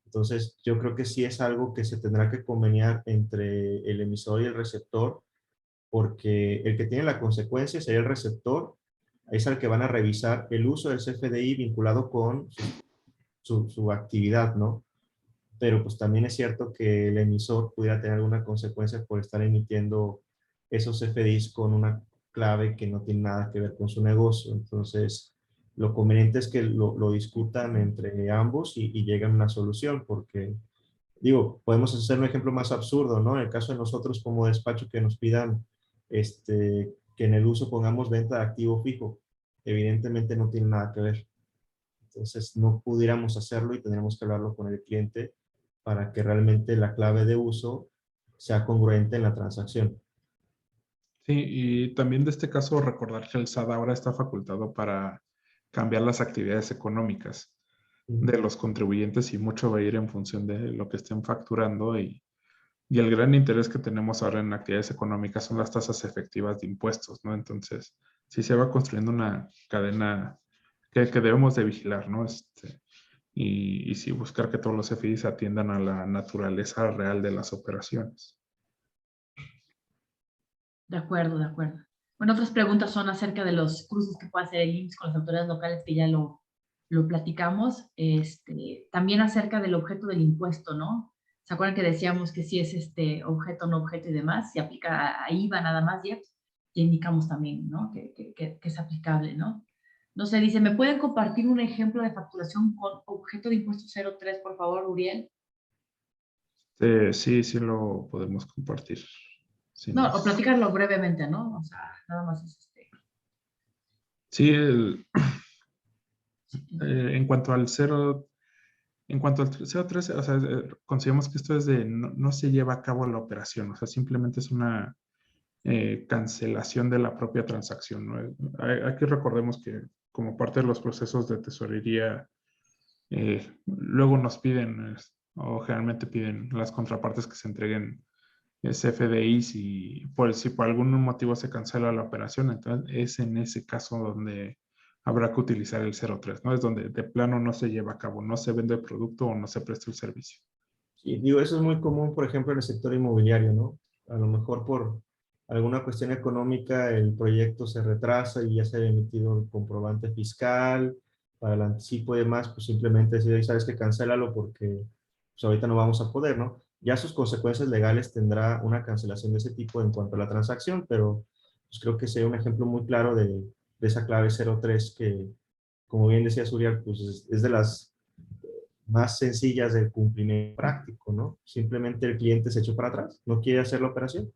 Entonces, yo creo que sí es algo que se tendrá que conveniar entre el emisor y el receptor, porque el que tiene la consecuencia sería el receptor, es al que van a revisar el uso del CFDI vinculado con su actividad, ¿no? Pero pues también es cierto que el emisor pudiera tener alguna consecuencia por estar emitiendo esos CFDIs con una clave que no tiene nada que ver con su negocio. Entonces, lo conveniente es que lo discutan entre ambos y lleguen a una solución, porque, digo, podemos hacer un ejemplo más absurdo, ¿no? En el caso de nosotros como despacho que nos pidan que en el uso pongamos venta de activo fijo, evidentemente no tiene nada que ver. Entonces, no pudiéramos hacerlo y tendríamos que hablarlo con el cliente para que realmente la clave de uso sea congruente en la transacción. Sí, y también de este caso recordar que el SAT ahora está facultado para cambiar las actividades económicas de los contribuyentes y mucho va a ir en función de lo que estén facturando y el gran interés que tenemos ahora en actividades económicas son las tasas efectivas de impuestos, ¿no? Entonces, sí se va construyendo una cadena que debemos de vigilar, ¿no? Y sí buscar que todos los FDIs atiendan a la naturaleza real de las operaciones. De acuerdo, de acuerdo. Bueno, otras preguntas son acerca de los cruces que puede hacer el IMSS con las autoridades locales, que ya lo platicamos. También acerca del objeto del impuesto, ¿no? ¿Se acuerdan que decíamos que si es objeto, no objeto y demás? Si aplica a IVA nada más, ya indicamos también, ¿no? Que es aplicable, ¿no? No sé, dice, ¿me pueden compartir un ejemplo de facturación con objeto de impuesto 03, por favor, Uriel? Sí lo podemos compartir. No, o Más. platicarlo brevemente, ¿no? O sea, nada más es Sí, en cuanto al 0.13, o sea, consideramos que esto es no se lleva a cabo la operación, o sea, simplemente es una cancelación de la propia transacción, ¿no? Aquí recordemos que como parte de los procesos de tesorería, luego nos piden, o generalmente piden las contrapartes que se entreguen CFDIs y si por algún motivo se cancela la operación, entonces es en ese caso donde habrá que utilizar el 03, ¿no? Es donde de plano no se lleva a cabo, no se vende el producto o no se presta el servicio. Sí, digo, eso es muy común, por ejemplo, en el sector inmobiliario, ¿no? A lo mejor por alguna cuestión económica el proyecto se retrasa y ya se ha emitido el comprobante fiscal para el anticipo y demás, pues simplemente decir, sabes que cancélalo porque pues, ahorita no vamos a poder, ¿no? Ya sus consecuencias legales tendrá una cancelación de ese tipo en cuanto a la transacción, pero pues creo que sería un ejemplo muy claro de esa clave 03 que, como bien decía Suriel, pues es de las más sencillas del cumplimiento práctico, ¿no? Simplemente el cliente se echó para atrás, no quiere hacer la operación.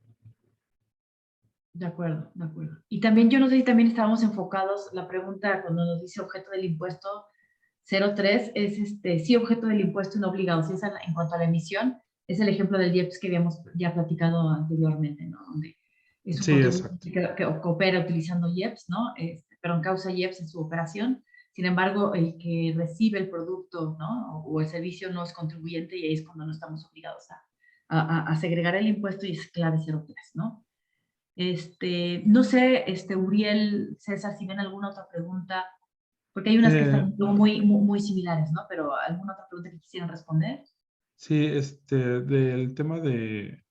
de acuerdo, de acuerdo. Y también yo no sé si también estábamos enfocados, la pregunta cuando nos dice objeto del impuesto 03 es sí objeto del impuesto no obligado, si es en cuanto a la emisión, es el ejemplo del IEPS que habíamos ya platicado anteriormente, ¿no? Donde es un Sí, exacto. contribuyente que opera utilizando IEPS, ¿no? Pero en causa IEPS en su operación. Sin embargo, el que recibe el producto, ¿no? O el servicio no es contribuyente y ahí es cuando no estamos obligados a segregar el impuesto y es clave 03, ¿no? No sé, Uriel, César, si ven alguna otra pregunta, porque hay unas que están muy similares, ¿no? Pero alguna otra pregunta que quisieran responder. Sí, del tema de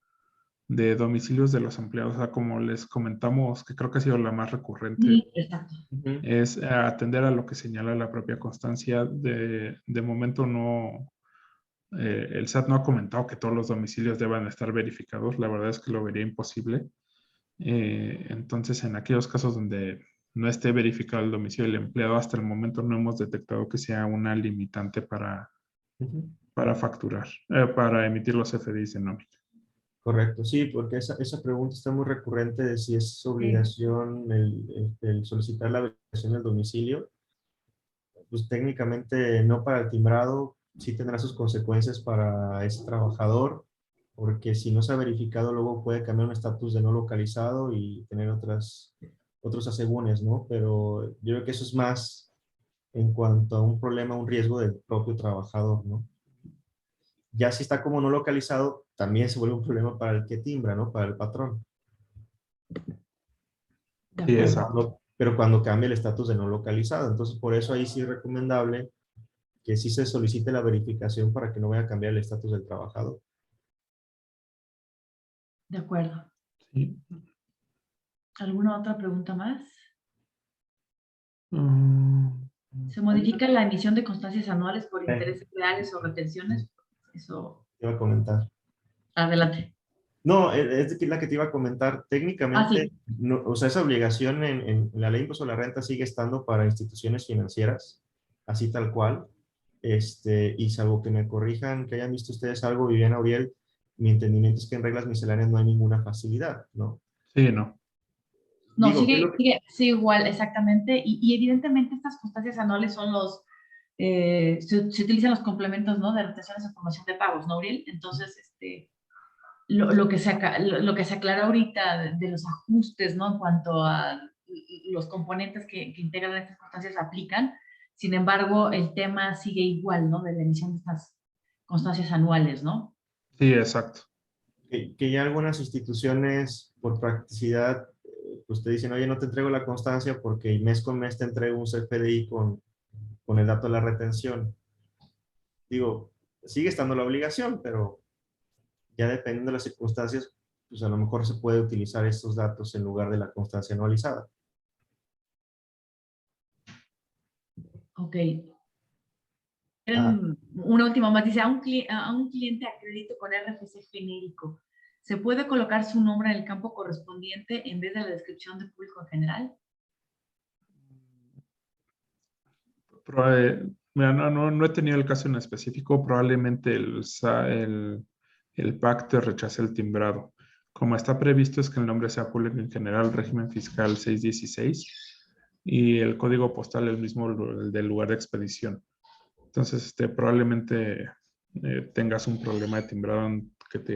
domicilios de los empleados, o sea, como les comentamos, que creo que ha sido la más recurrente, Sí, exacto. es atender a lo que señala la propia constancia. De momento no, el SAT no ha comentado que todos los domicilios deban estar verificados, la verdad es que lo vería imposible. Entonces, en aquellos casos donde no esté verificado el domicilio del empleado, hasta el momento no hemos detectado que sea una limitante para facturar, para emitir los FDIs de nómina. Correcto, sí, porque esa pregunta está muy recurrente de si es Sí. obligación el solicitar la verificación del domicilio. Pues técnicamente no para el timbrado, sí tendrá sus consecuencias para ese trabajador, porque si no se ha verificado, luego puede cambiar un estatus de no localizado y tener otros asegúnes, ¿no? Pero yo creo que eso es más en cuanto a un problema, un riesgo del propio trabajador, ¿no? Ya si está como no localizado, también se vuelve un problema para el que timbra, ¿no? Para el patrón. De Sí, Pero acuerdo. exacto. cuando cambia el estatus de no localizado. Entonces, por eso ahí sí es recomendable que sí se solicite la verificación para que no vaya a cambiar el estatus del trabajador. De acuerdo. Sí. ¿Alguna otra pregunta más? Mm, ¿Se modifica la emisión de constancias anuales por intereses reales o retenciones? Eso, Te iba a comentar. adelante. No, es la que te iba a comentar. Ah, Técnicamente, sí. no, o sea, esa obligación en la ley de impuesto a la renta sigue estando para instituciones financieras, así tal cual. Y salvo que me corrijan, que hayan visto ustedes algo, Viviana, Uriel, mi entendimiento es que en reglas misceláneas no hay ninguna facilidad, ¿no? sí, no. No, Digo, ¿qué es lo sigue igual, exactamente. Y evidentemente estas constancias anuales son se utilizan los complementos, ¿no? De retenciones de formación de pagos, ¿no, Uriel? Entonces, lo que se aclara ahorita de los ajustes, ¿no? En cuanto a los componentes que integran estas constancias aplican. Sin embargo, el tema sigue igual, ¿no? De la emisión de estas constancias anuales, ¿no? Sí, exacto. que ya algunas instituciones, por practicidad, pues te dicen, oye, no te entrego la constancia porque mes con mes te entrego un CFDI con el dato de la retención. Digo, sigue estando la obligación, pero ya dependiendo de las circunstancias, pues a lo mejor se puede utilizar estos datos en lugar de la constancia anualizada. Ok. Ah, Una última más, dice, a un cliente a crédito con RFC genérico, ¿se puede colocar su nombre en el campo correspondiente en vez de la descripción de público en general? Mira, no he tenido el caso en específico. Probablemente el PAC te rechace el timbrado. Como está previsto es que el nombre sea público en general, régimen fiscal 616 y el código postal el mismo el del lugar de expedición. Entonces, probablemente tengas un problema de timbrado que te diría